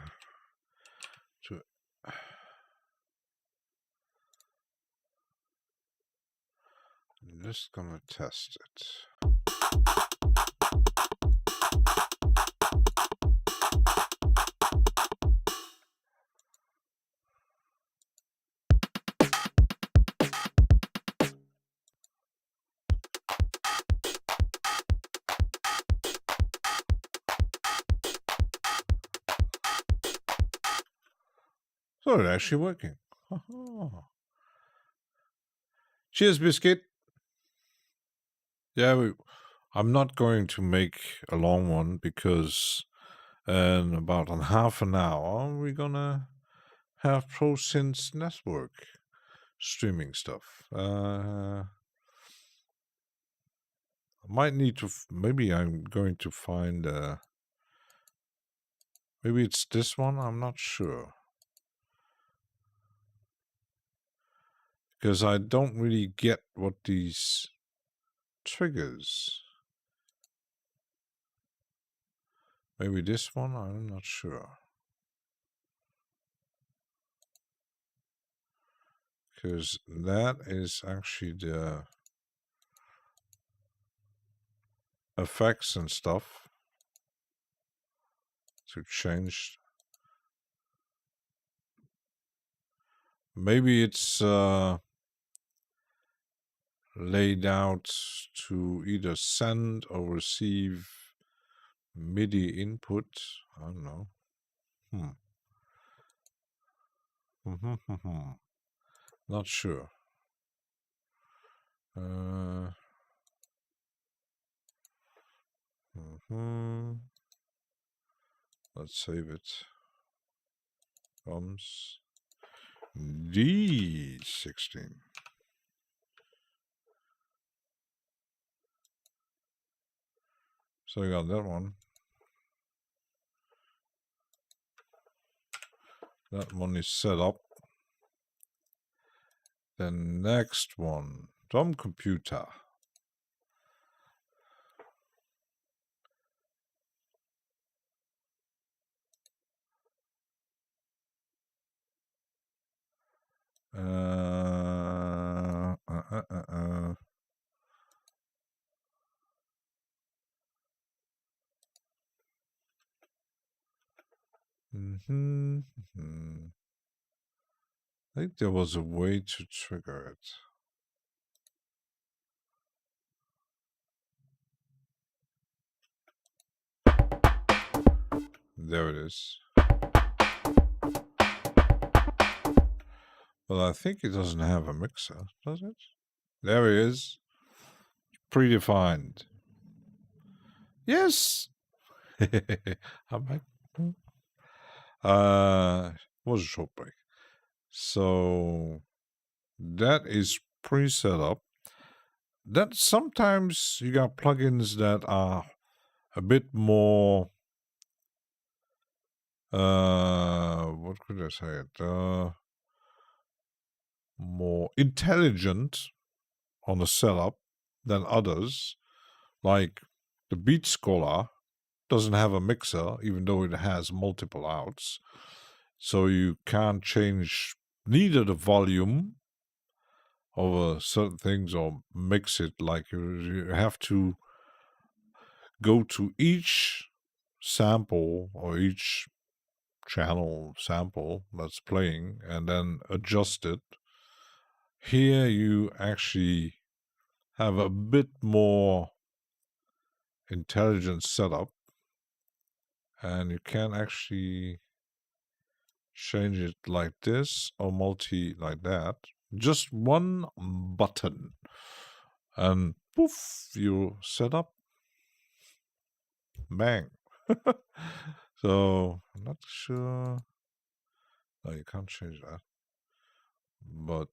S4: just gonna test it. So it's actually working. Cheers, biscuit. Yeah, I'm not going to make a long one because in about half an hour we're gonna have ProSynth Network streaming stuff. I might need to. Maybe I'm going to find. Maybe it's this one. I'm not sure. Because I don't really get what these triggers. Maybe this one, I'm not sure. Because that is actually the effects and stuff to change. Maybe it's laid out to either send or receive MIDI input. I don't know. Not sure. Let's save it. Comes D16. So I got that one. That one is set up. The next one, drum computer. I think there was a way to trigger it. There it is. Well, I think it doesn't have a mixer, does it? There it is. Predefined. Yes! I'm back. Was a short break. So that is pre-set up. That sometimes you got plugins that are a bit more what could I say it? More intelligent on the setup than others. Like the Beat Scholar doesn't have a mixer, even though it has multiple outs. So you can't change neither the volume over certain things or mix it. Like you have to go to each sample or each channel sample that's playing and then adjust it. Here you actually have a bit more intelligent setup, and you can actually change it like this or multi like that. Just one button, and poof, you set up. Bang. So I'm not sure. No, you can't change that. But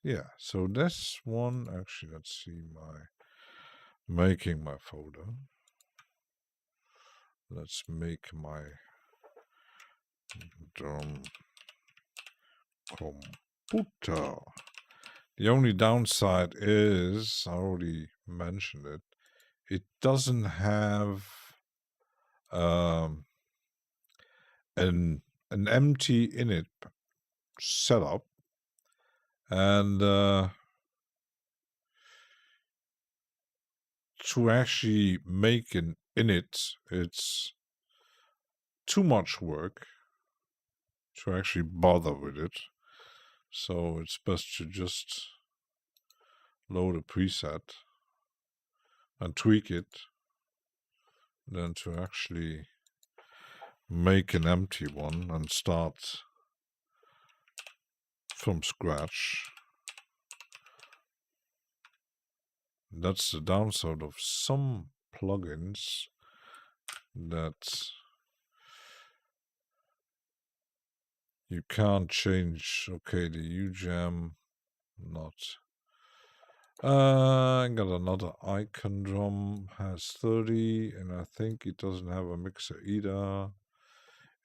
S4: yeah, so this one actually, let's see making my folder. Let's make my drum computer. The only downside is, I already mentioned it, it doesn't have an empty init setup, and to actually make an init, it's too much work to actually bother with it. So it's best to just load a preset and tweak it than to actually make an empty one and start from scratch. That's the downside of some plugins, that you can't change. Okay, the UJam, not. I got another icon drum, has 30, and I think it doesn't have a mixer either.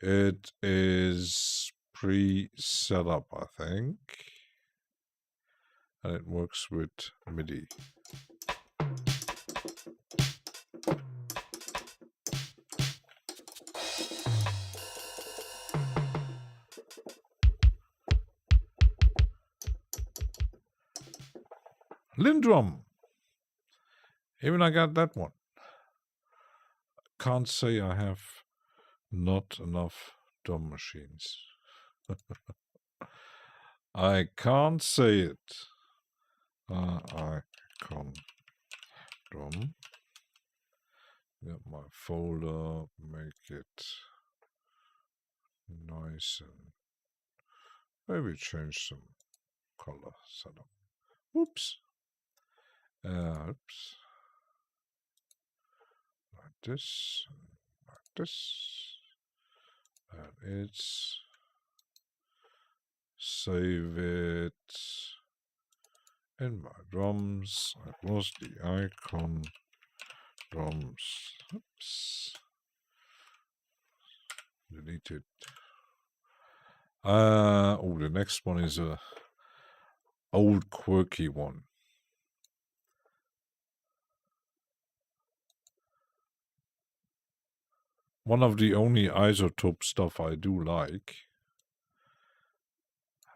S4: It is pre-set up, I think, and it works with MIDI. Lindrum. Even I got that one. Can't say I have not enough drum machines. I can't say it. Icon drum. Get my folder, make it nice, and maybe change some color setup. Oops. Oops. Like this, like this. And it's save it in my drums. I lost the icon drums. Oops. Delete it. Oh, the next one is a old quirky one. One of the only isotope stuff I do like.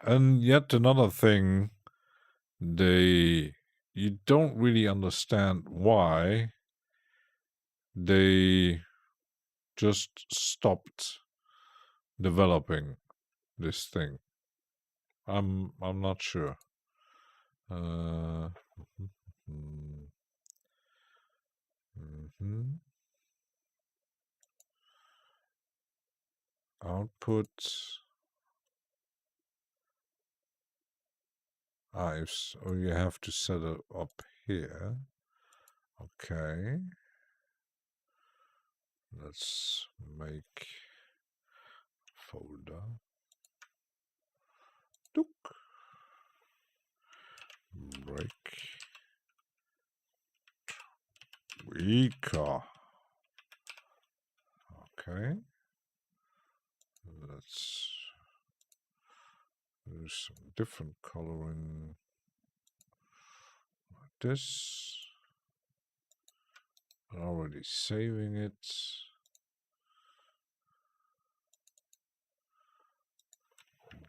S4: And yet another thing you don't really understand why they just stopped developing this thing. I'm not sure. Output. So you have to set it up here. Okay. Let's make folder. Dook. Break. Weaker. Okay. Let's do some different coloring like this. Already saving it.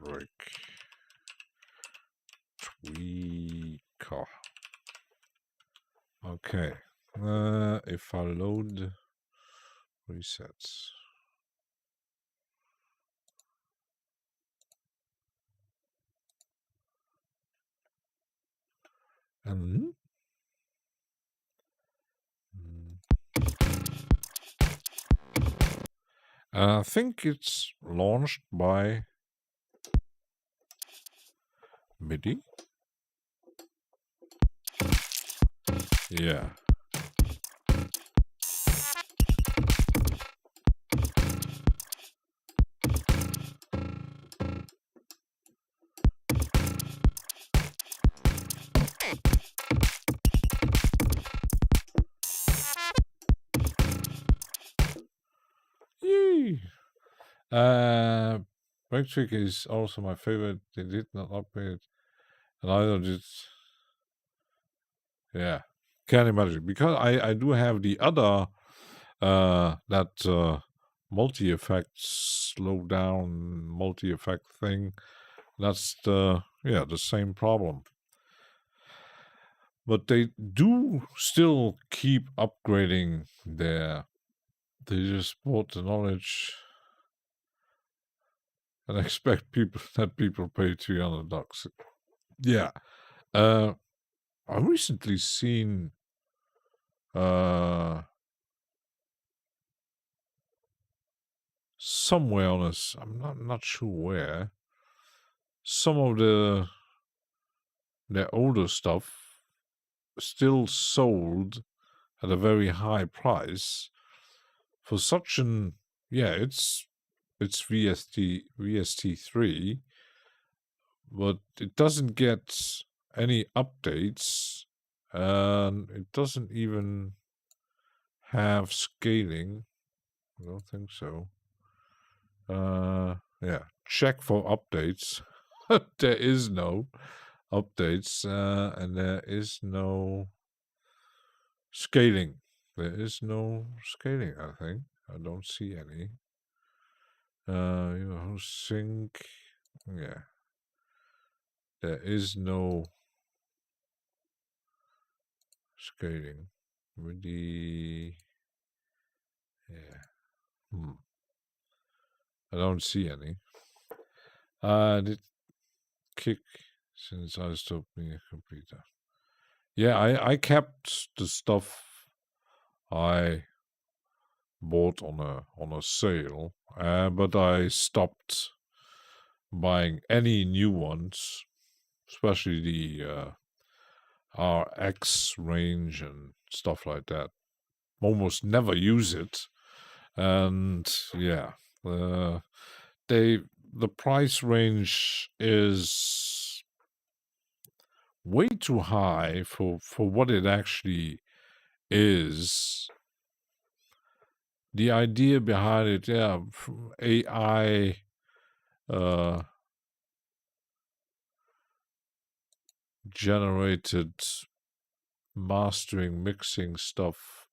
S4: Break. Tweaker. Okay. If I load resets. And I think it's launched by MIDI. Yeah. Yee. Breaktrick is also my favorite. They did not upgrade, and either did. Yeah, can't imagine, because I do have the other that multi-effect slow down multi-effect thing. That's the same problem. But they do still keep upgrading their. They just bought the knowledge and expect people pay $300. Yeah. I recently seen somewhere on us, I'm not sure where, some of their older stuff still sold at a very high price for such an it's VST3, but it doesn't get any updates, and it doesn't even have scaling. I don't think so. Check for updates. There is no updates, and there is no scaling. There is no scaling, I think. I don't see any. Sync. Yeah. There is no scaling. Really. Yeah. I don't see any. Did kick since I stopped being a computer. Yeah, I kept the stuff I bought on a sale, but I stopped buying any new ones, especially the RX range and stuff like that. Almost never use it, and yeah, the price range is way too high for what it actually is. The idea behind it, AI generated mastering, mixing stuff.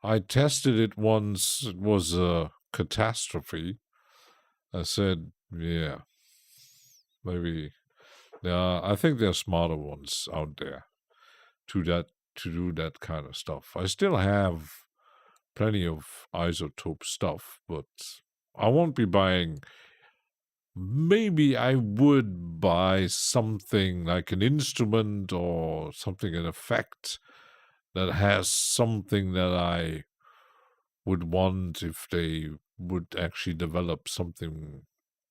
S4: I tested it once. It was a catastrophe. I said, yeah, maybe I think there are smarter ones out there to do that kind of stuff. I still have plenty of isotope stuff, but I won't be buying. Maybe I would buy something like an instrument or something, an effect that has something that I would want if they would actually develop something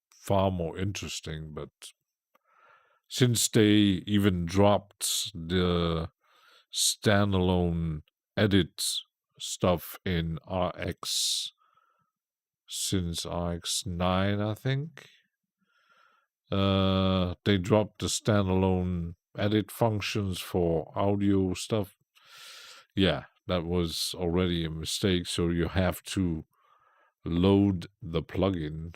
S4: far more interesting. But since they even dropped the standalone edit stuff in RX since RX9, I think, they dropped the standalone edit functions for audio stuff. Yeah, that was already a mistake. So you have to load the plugin.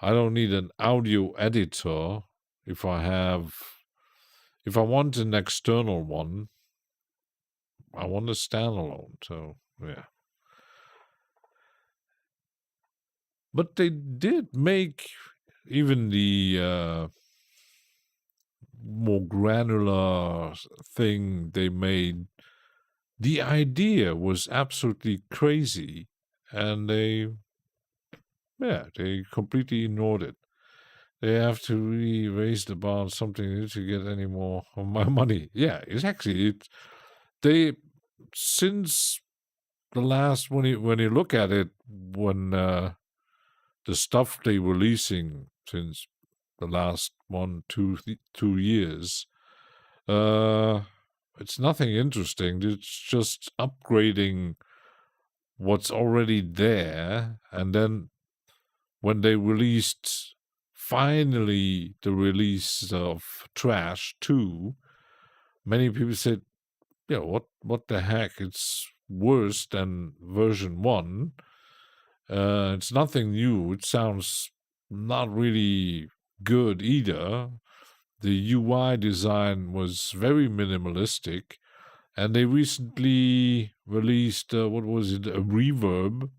S4: I don't need an audio editor if I want an external one. I want a standalone. So yeah. But they did make even the more granular thing they made. The idea was absolutely crazy, and they completely ignored it. They have to really raise the bar on something to get any more of my money. Yeah, exactly. Since the last, when you look at it, when the stuff they releasing since the last 2 years, it's nothing interesting. It's just upgrading what's already there. And then when they released finally the release of Trash 2, many people said, yeah, what the heck? It's worse than version 1. It's nothing new. It sounds not really good either. The UI design was very minimalistic, and they recently released what was it? A reverb,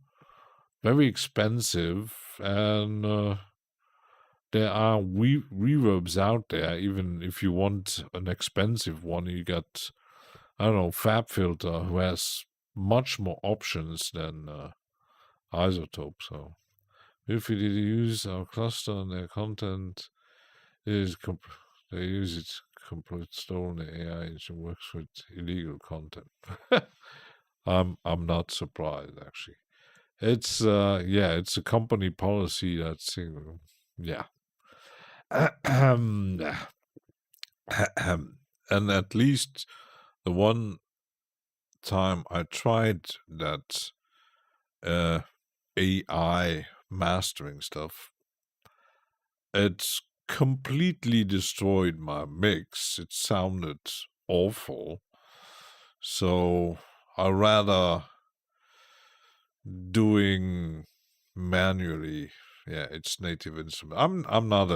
S4: very expensive, and there are reverbs out there. Even if you want an expensive one, you got, I don't know, FabFilter, who has much more options than Isotope. So if you use our cluster and their content is they use it complete stolen AI engine works with illegal content. I'm not surprised actually. It's it's a company policy that's yeah. And at least the one time I tried that AI mastering stuff, it's completely destroyed my mix. It sounded awful. So I rather doing manually. Yeah, it's native instrument. I'm not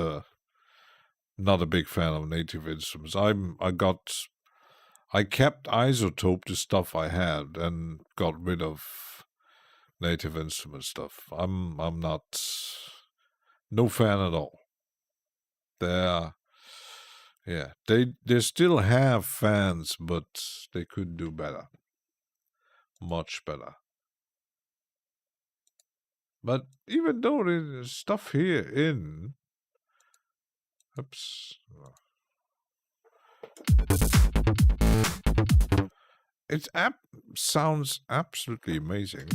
S4: a big fan of native instruments. I kept Isotope, the stuff I had, and got rid of native instrument stuff. I'm not no fan at all. They still have fans, but they could do better. Much better. But even though there's stuff here in it sounds absolutely amazing.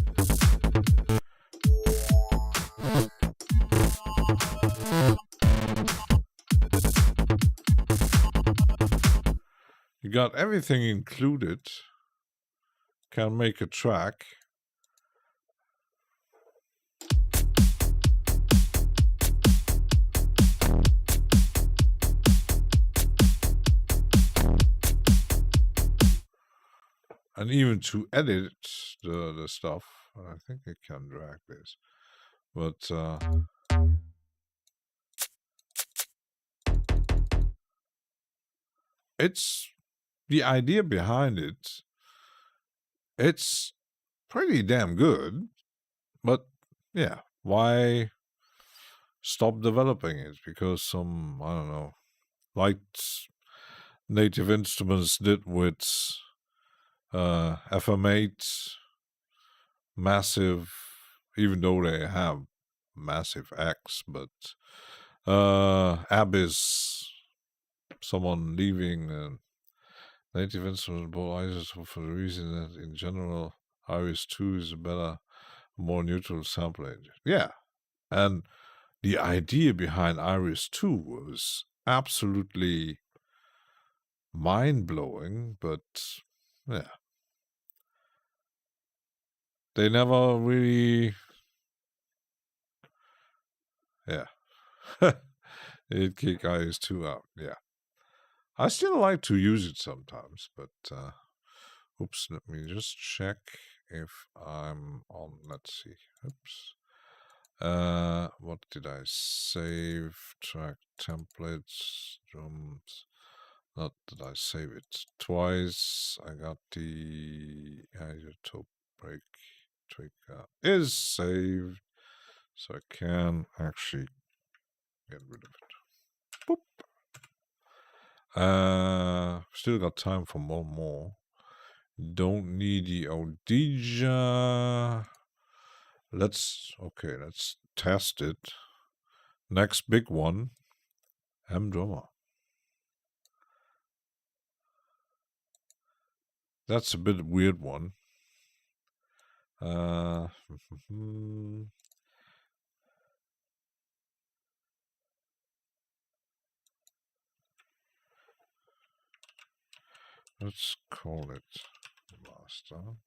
S4: You got everything included. Can make a track. And even to edit the stuff, I think I can drag this. But it's the idea behind it. It's pretty damn good. But yeah, why stopped developing it because some, I don't know, like Native Instruments did with FM8, massive, even though they have massive X, but Abyss, someone leaving Native Instruments bought Iris for the reason that in general Iris 2 is a better, more neutral sample engine. Yeah, and the idea behind Iris 2 was absolutely mind-blowing, but yeah, they never really, yeah, it kick Iris 2 out. Yeah, I still like to use it sometimes, but oops, let me just check if I'm on. Let's see. Oops. What did I save? Track templates, drums. Not that I save it twice. I got the isotope break trigger is saved, so I can actually get rid of it. Boop. Still got time for one more. Don't need the Odija. Let's test it. Next big one, M drummer. That's a bit weird one. Let's call it master,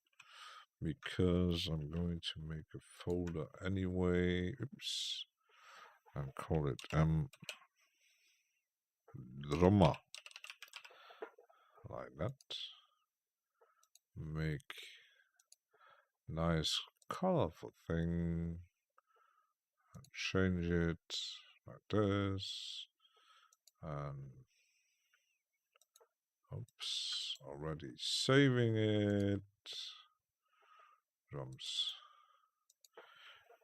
S4: because I'm going to make a folder anyway. Oops. And call it M drummer. Like that. Make nice colorful thing. And change it like this. And oops, already saving it. Drums.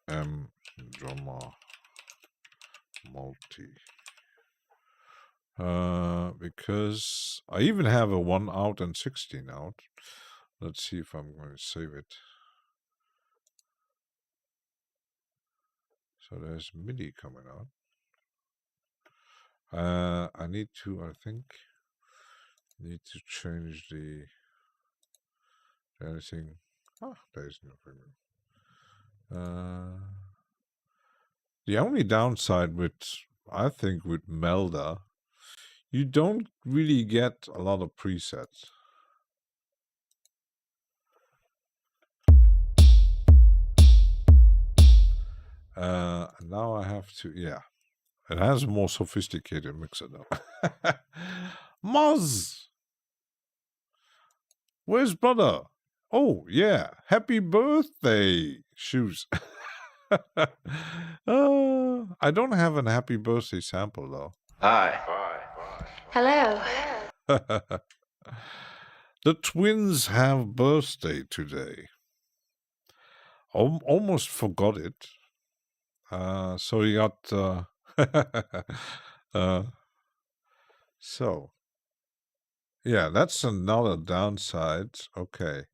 S4: M drummer multi. Because I even have a 1 out and 16 out. Let's see if I'm going to save it. So there's MIDI coming out. I need to change the anything. There's nothing. The only downside with, I think, with Melda, you don't really get a lot of presets. Now I have to, yeah. It has a more sophisticated mixer though. Moz! Where's brother? Oh, yeah. Happy birthday, Shoes. I don't have an happy birthday sample though.
S2: Hi.
S5: Hello.
S4: The twins have birthday today. Almost forgot it. So you got so yeah, that's another downside. Okay,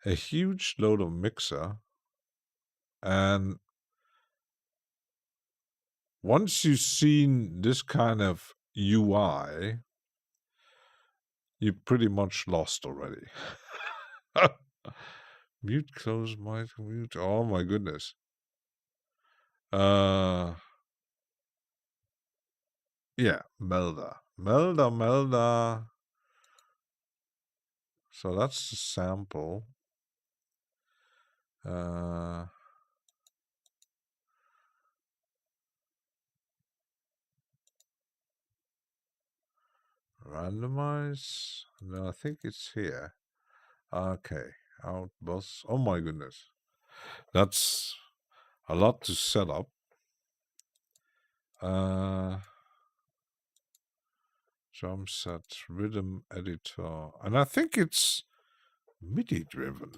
S4: a huge load of mixer, and once you've seen this kind of UI, you're pretty much lost already. Mute, close, mic, mute. Oh my goodness. Yeah, Melda. So that's the sample. Randomize. No, I think it's here. Okay, out bus. Oh my goodness, that's a lot to set up. Drum set, rhythm editor, and I think it's MIDI driven.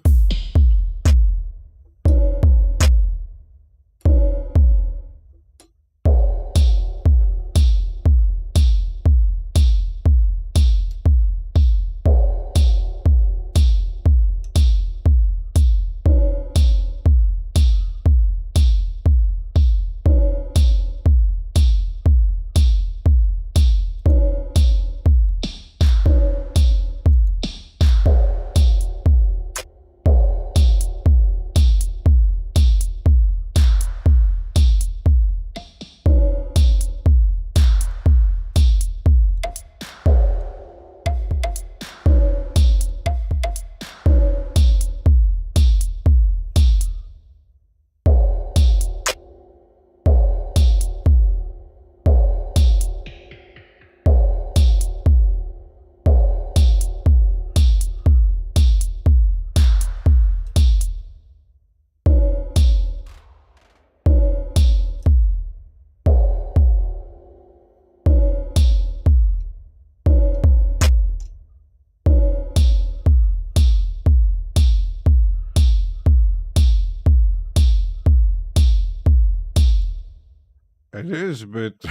S4: it is a bit.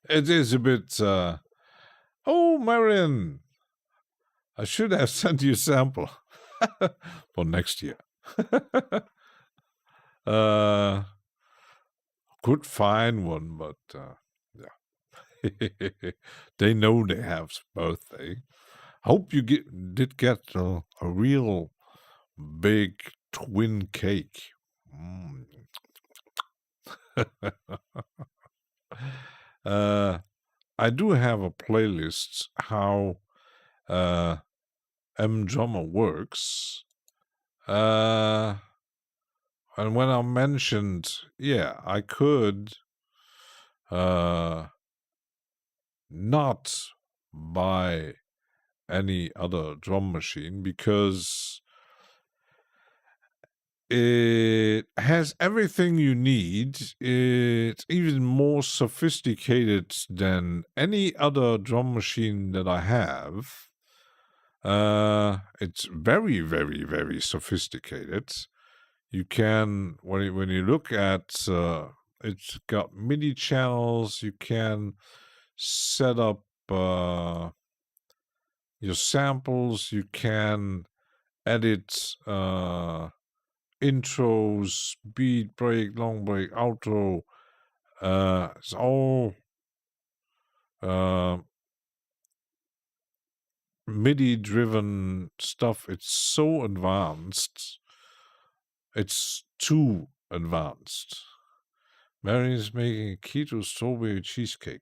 S4: It is a bit. Oh, Marion, I should have sent you a sample for next year. Could find one, but yeah, they know they have birthday. Hope you did get a real big twin cake. Mm. I do have a playlist how M-Drummer works. And when I mentioned, yeah, I could not buy any other drum machine because it has everything you need. It's even more sophisticated than any other drum machine that I have. It's very, very, very sophisticated. You can, when you look at, it's got MIDI channels. You can set up your samples. You can edit intros, beat, break, long break, outro. It's all MIDI driven stuff. It's so advanced. It's too advanced. Mary's making a keto strawberry cheesecake.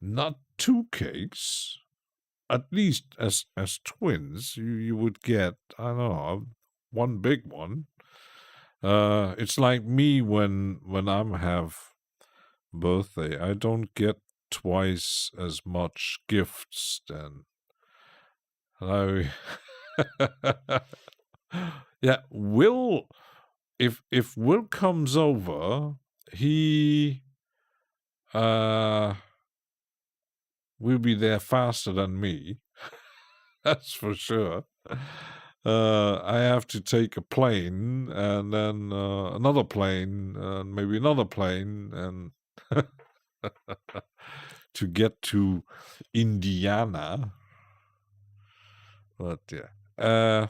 S4: Not two cakes. At least as twins, you would get, I don't know, one big one. It's like me when I have birthday. I don't get twice as much gifts than I. Yeah, Will. If Will comes over, he will be there faster than me. That's for sure. I have to take a plane and then another plane and maybe another plane and to get to Indiana. But yeah,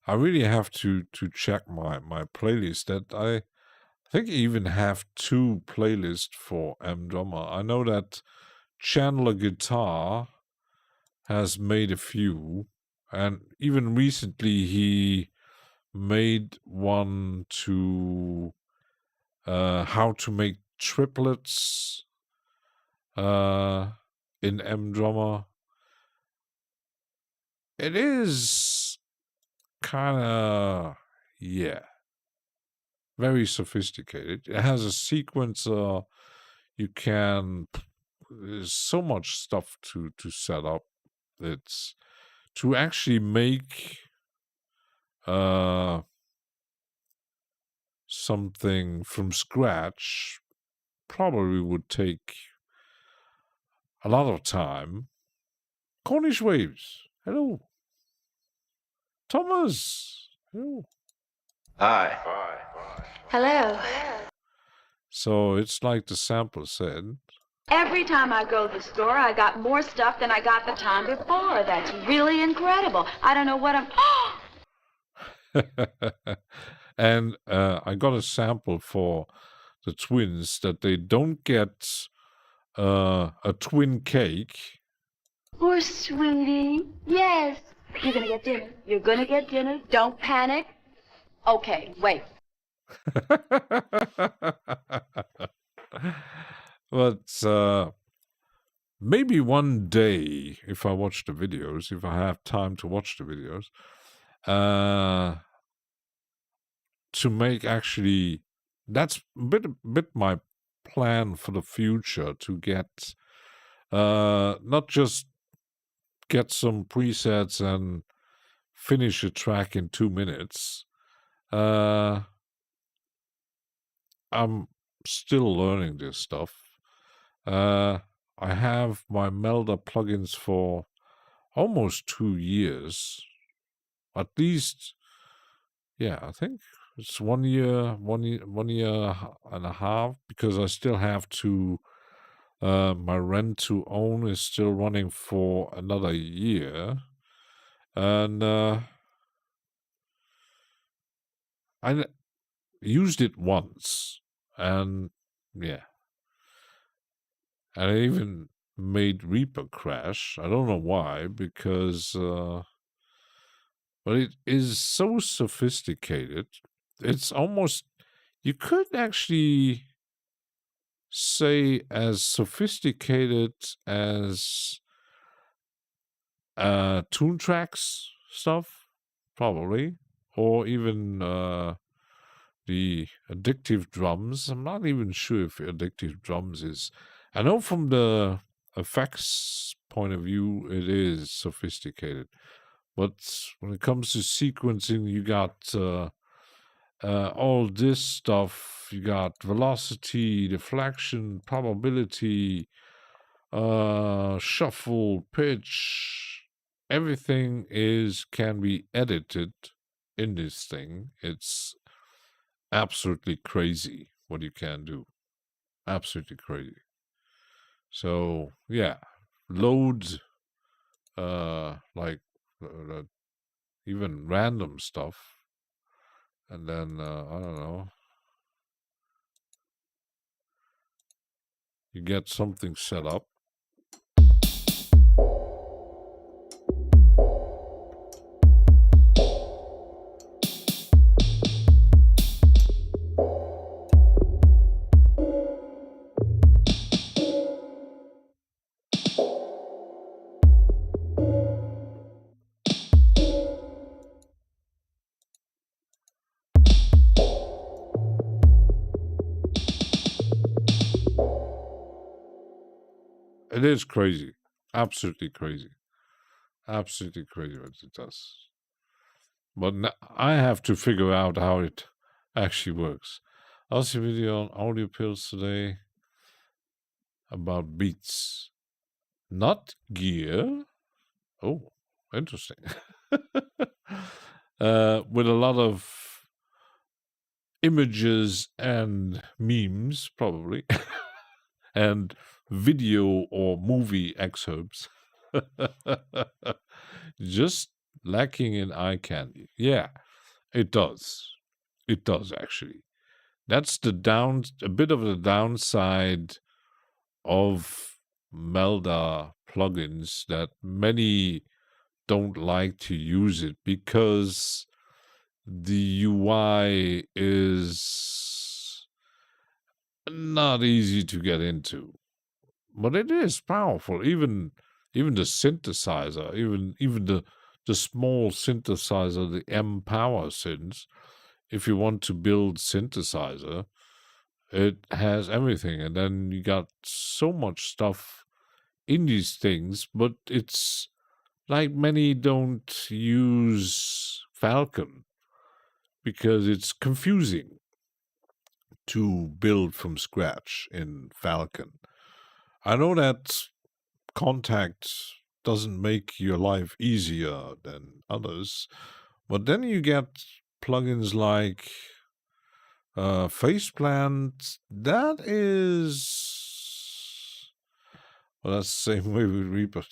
S4: I really have to check my playlist. That I think I even have 2 playlists for M-Drummer. I know that Chandler Guitar has made a few, and even recently he made one to how to make triplets in M-Drummer. It is kind of, yeah, very sophisticated. It has a sequencer. You can, there's so much stuff to set up. It's to actually make something from scratch probably would take a lot of time. Cornish Waves, hello. Thomas, hello.
S2: Hi.
S5: Hello.
S3: So it's like the sample said.
S5: Every time I go to the store, I got more stuff than I got the time before. That's really incredible. I don't know what I'm...
S4: And I got a sample for the twins that they don't get a twin cake.
S5: Poor sweetie. Yes. You're gonna get dinner. You're gonna get dinner. Don't panic. Okay, wait.
S4: But maybe one day, if I watch the videos, if I have time to watch the videos, to make actually, that's a bit my plan for the future, to get not just get some presets and finish a track in 2 minutes. I'm still learning this stuff. I have my Melda plugins for almost 2 years. at least, yeah, I think it's 1 year, 1 year and a half, because I still have to, my rent to own is still running for another year. And I used it once, and yeah, and I even made Reaper crash. I don't know why, because but it is so sophisticated. It's almost, you could actually say, as sophisticated as Toon Tracks stuff, probably, or even the Addictive Drums. I'm not even sure if Addictive Drums is. I know from the effects point of view, it is sophisticated, but when it comes to sequencing, you got all this stuff. You got velocity, deflection, probability, shuffle, pitch. Everything can be edited in this thing. It's absolutely crazy what you can do. Absolutely crazy. So yeah, loads, like even random stuff, and then I don't know, you get something set up. It is crazy. Absolutely crazy. Absolutely crazy what it does. But I have to figure out how it actually works. I'll see a video on audio pills today about beats. Not gear. Oh, interesting. With a lot of images and memes, probably, and video or movie excerpts. Just lacking in eye candy. Yeah, it does. It does, actually. That's a bit of the downside of Melda plugins, that many don't like to use it because the UI is not easy to get into. But it is powerful. Even the synthesizer, even the small synthesizer, the M Power synths, if you want to build synthesizer, it has everything. And then you got so much stuff in these things, but it's like many don't use Falcon because it's confusing to build from scratch in Falcon. I know that Contact doesn't make your life easier than others, but then you get plugins like Faceplant. That is, well, that's the same way with Reaper.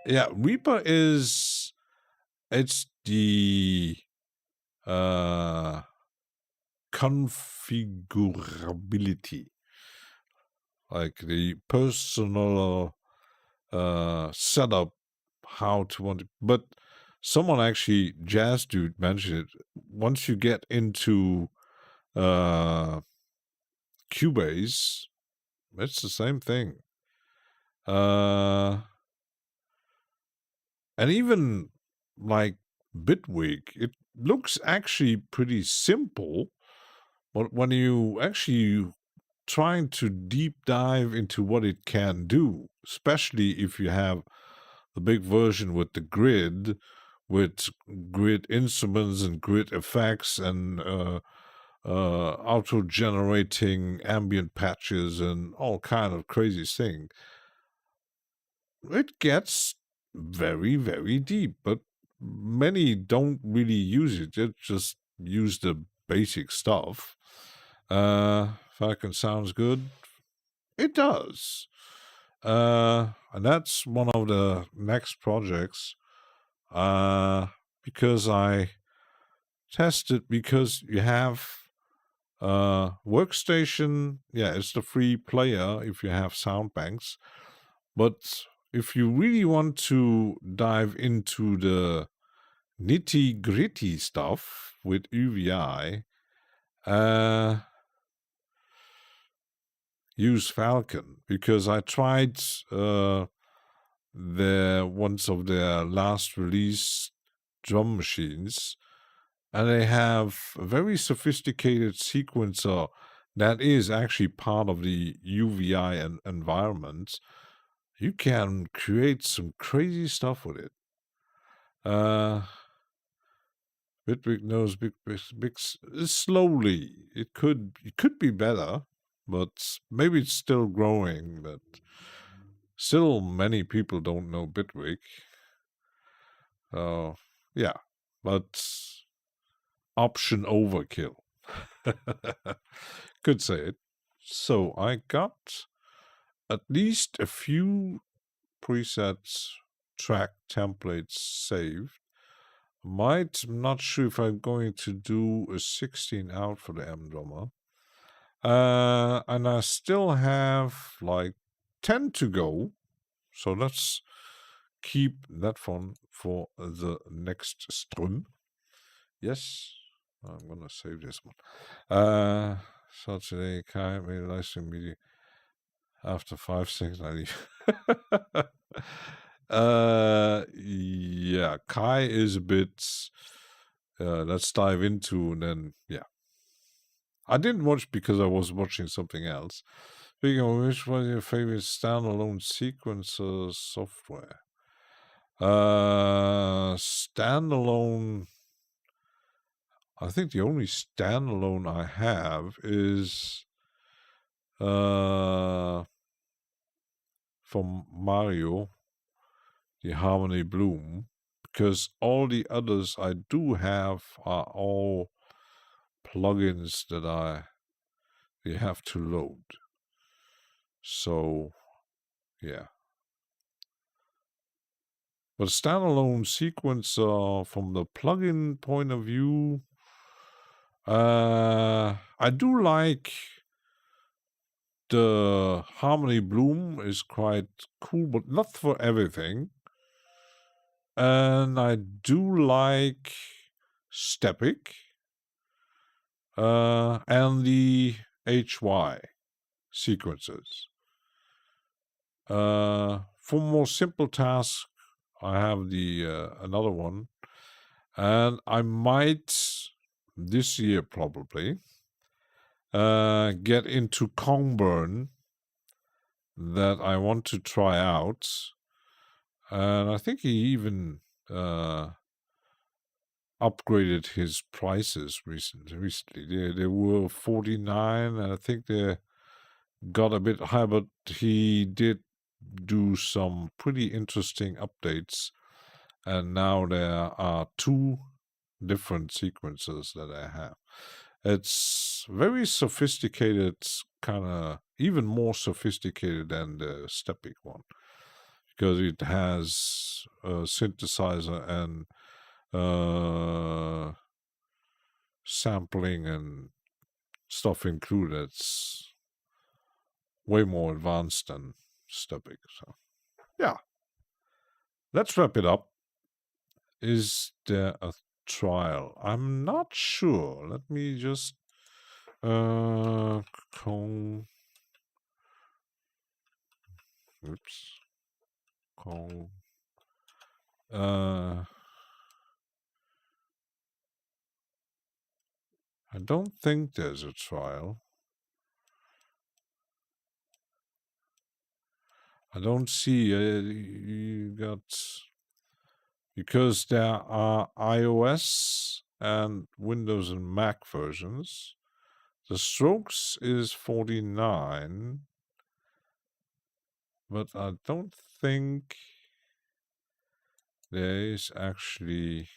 S4: Yeah, Reaper is, it's the configurability, like the personal setup, how to want it. But someone actually, Jazz Dude, mentioned it. Once you get into Cubase, it's the same thing. And even like Bitwig, it looks actually pretty simple, but when you actually trying to deep dive into what it can do, especially if you have the big version with the grid, with grid instruments and grid effects and auto-generating ambient patches and all kind of crazy things, it gets very, very deep. But many don't really use it. They just use the basic stuff. Falcon sounds good. It does. And that's one of the next projects. Because I tested, because you have workstation. Yeah, it's the free player if you have sound banks. But if you really want to dive into the nitty gritty stuff with UVI, use Falcon, because I tried ones of their last release drum machines, and they have a very sophisticated sequencer that is actually part of the UVI environment. You can create some crazy stuff with it. Bitwig knows big slowly. It could be better, but maybe it's still growing. But still, many people don't know Bitwig. Yeah, but option overkill. Could say it. So I got at least a few presets, track templates saved. I'm not sure if I'm going to do a 16 out for the M drummer. And I still have like 10 to go. So let's keep that one for the next stream. Yes, I'm gonna save this one. So today Kai made a live stream media after 5 6 I leave. Yeah, Kai is a bit. Let's dive into, and then yeah. I didn't watch because I was watching something else. Speaking of which, was your favorite standalone sequencer software? Standalone. I think the only standalone I have is from Mario, the Harmony Bloom, because all the others I do have are all plugins that you have to load. So, yeah. But standalone sequencer from the plugin point of view, I do like the Harmony Bloom is quite cool, but not for everything. And I do like Stepic and the HY sequences. For more simple tasks, I have the another one, and I might this year probably get into Kongburn that I want to try out, and I think he even upgraded his prices recently. They were 49, and I think they got a bit high, but he did do some pretty interesting updates, and now there are 2 different sequences that I have. It's very sophisticated, kind of even more sophisticated than the Stepic one, because it has a synthesizer and sampling and stuff included. It's way more advanced than Stepic. So, yeah. Let's wrap it up. Is there a trial? I'm not sure. Let me just oops. I don't think there's a trial. I don't see you got, because there are iOS and Windows and Mac versions. The strokes is 49, but I don't think there is actually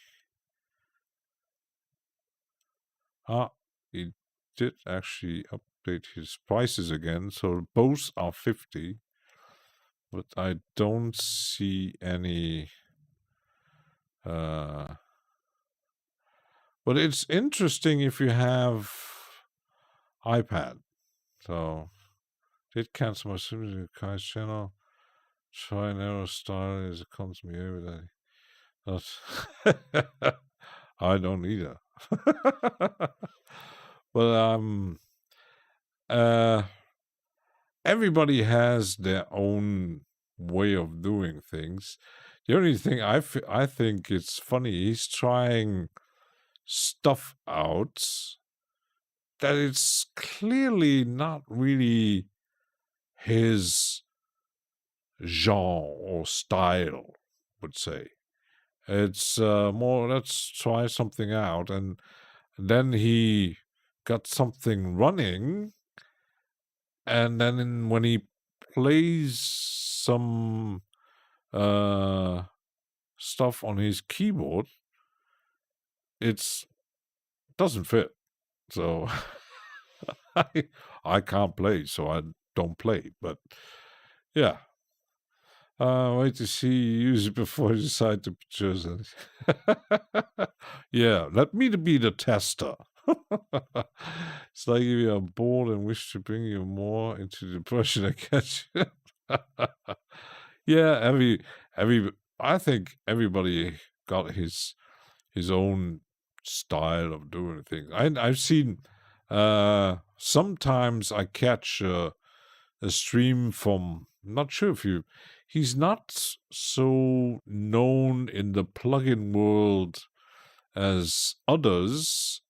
S4: he did actually update his prices again, so both are 50, but I don't see any but it's interesting if you have iPad. So did cancel my Simpsons Kai's channel. Try an arrow style as it comes to me every day. I don't either. But everybody has their own way of doing things. The only thing I think it's funny, he's trying stuff out that it's clearly not really his genre or style, would say. It's more, let's try something out. And then he got something running. And then when he plays some stuff on his keyboard, it doesn't fit. So I can't play, so I don't play. But yeah. Wait to see you use it before you decide to purchase it. Yeah, let me to be the tester. It's like if you are bored and wish to bring you more into depression, I catch you. Yeah, I think everybody got his own style of doing things. I've seen sometimes I catch a stream from, not sure if you, he's not so known in the plugin world as others.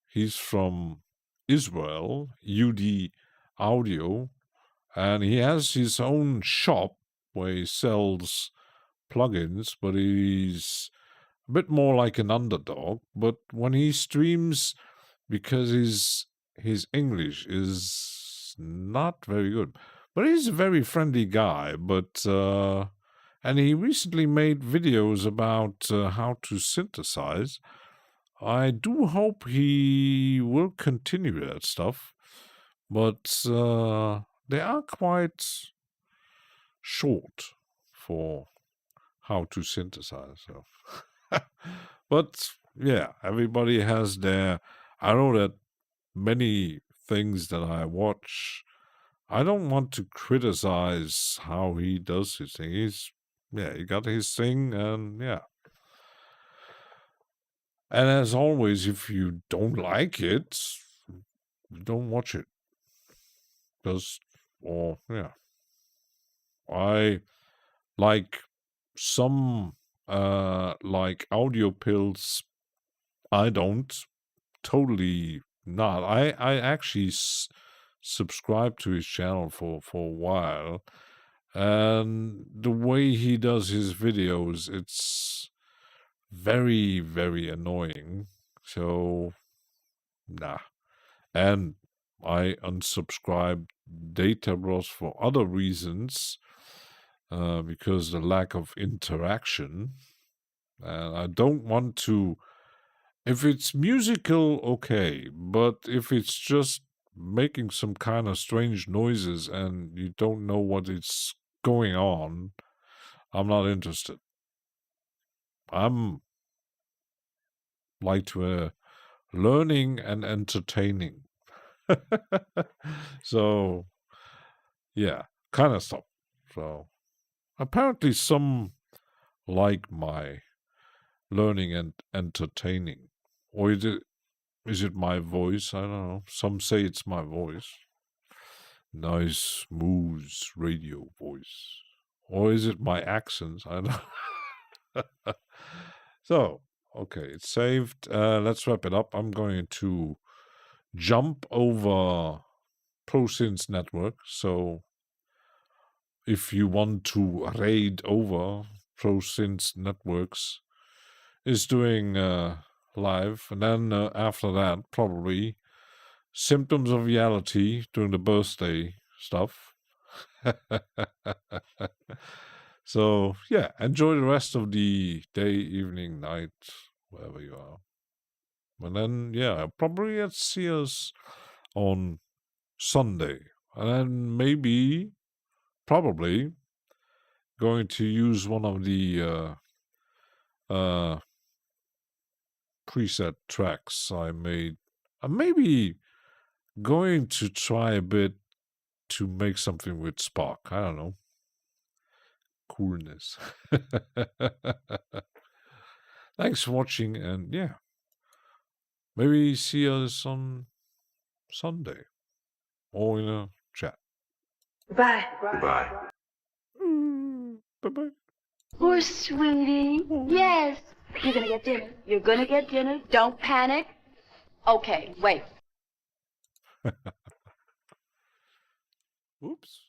S4: He's from Israel, UD Audio, and he has his own shop where he sells plugins, but he's a bit more like an underdog. But when he streams, because his English is not very good, but he's a very friendly guy. But and he recently made videos about how to synthesize. I do hope he will continue that stuff, but they are quite short for how to synthesize. So. But yeah, everybody has their. I know that many things that I watch, I don't want to criticize how he does his thing. He got his thing, and yeah. And as always, if you don't like it, don't watch it. I like some like audio pills. I don't. Totally not. I actually subscribed to his channel for a while, and the way he does his videos, it's very, very annoying. So nah. And I unsubscribed Data Bros for other reasons, because the lack of interaction, and I don't want to. If it's musical, okay, but if it's just making some kind of strange noises and you don't know what is going on, I'm not interested. I'm like to learning and entertaining. So, yeah, kind of stuff. So, apparently some like my learning and entertaining. Or is it my voice? I don't know. Some say it's my voice. Nice, smooth radio voice. Or is it my accent? I don't know. So, okay, it's saved. Let's wrap it up. I'm going to jump over ProSynth Network. So, if you want to raid over ProSynth Networks, is doing live, and then after that, probably Symptoms of Reality doing the birthday stuff. So, yeah, enjoy the rest of the day, evening, night, wherever you are. And then, yeah, probably let's see us on Sunday. And then maybe, probably, going to use one of the preset tracks I made. Maybe going to try a bit to make something with Spark. I don't know. Coolness. Thanks for watching, and yeah, maybe see us on Sunday or in a chat.
S5: Bye.
S2: Goodbye.
S4: Bye-bye.
S5: Oh, sweetie. Yes. You're gonna get dinner. You're gonna get dinner. Don't panic. Okay, wait.
S4: Oops.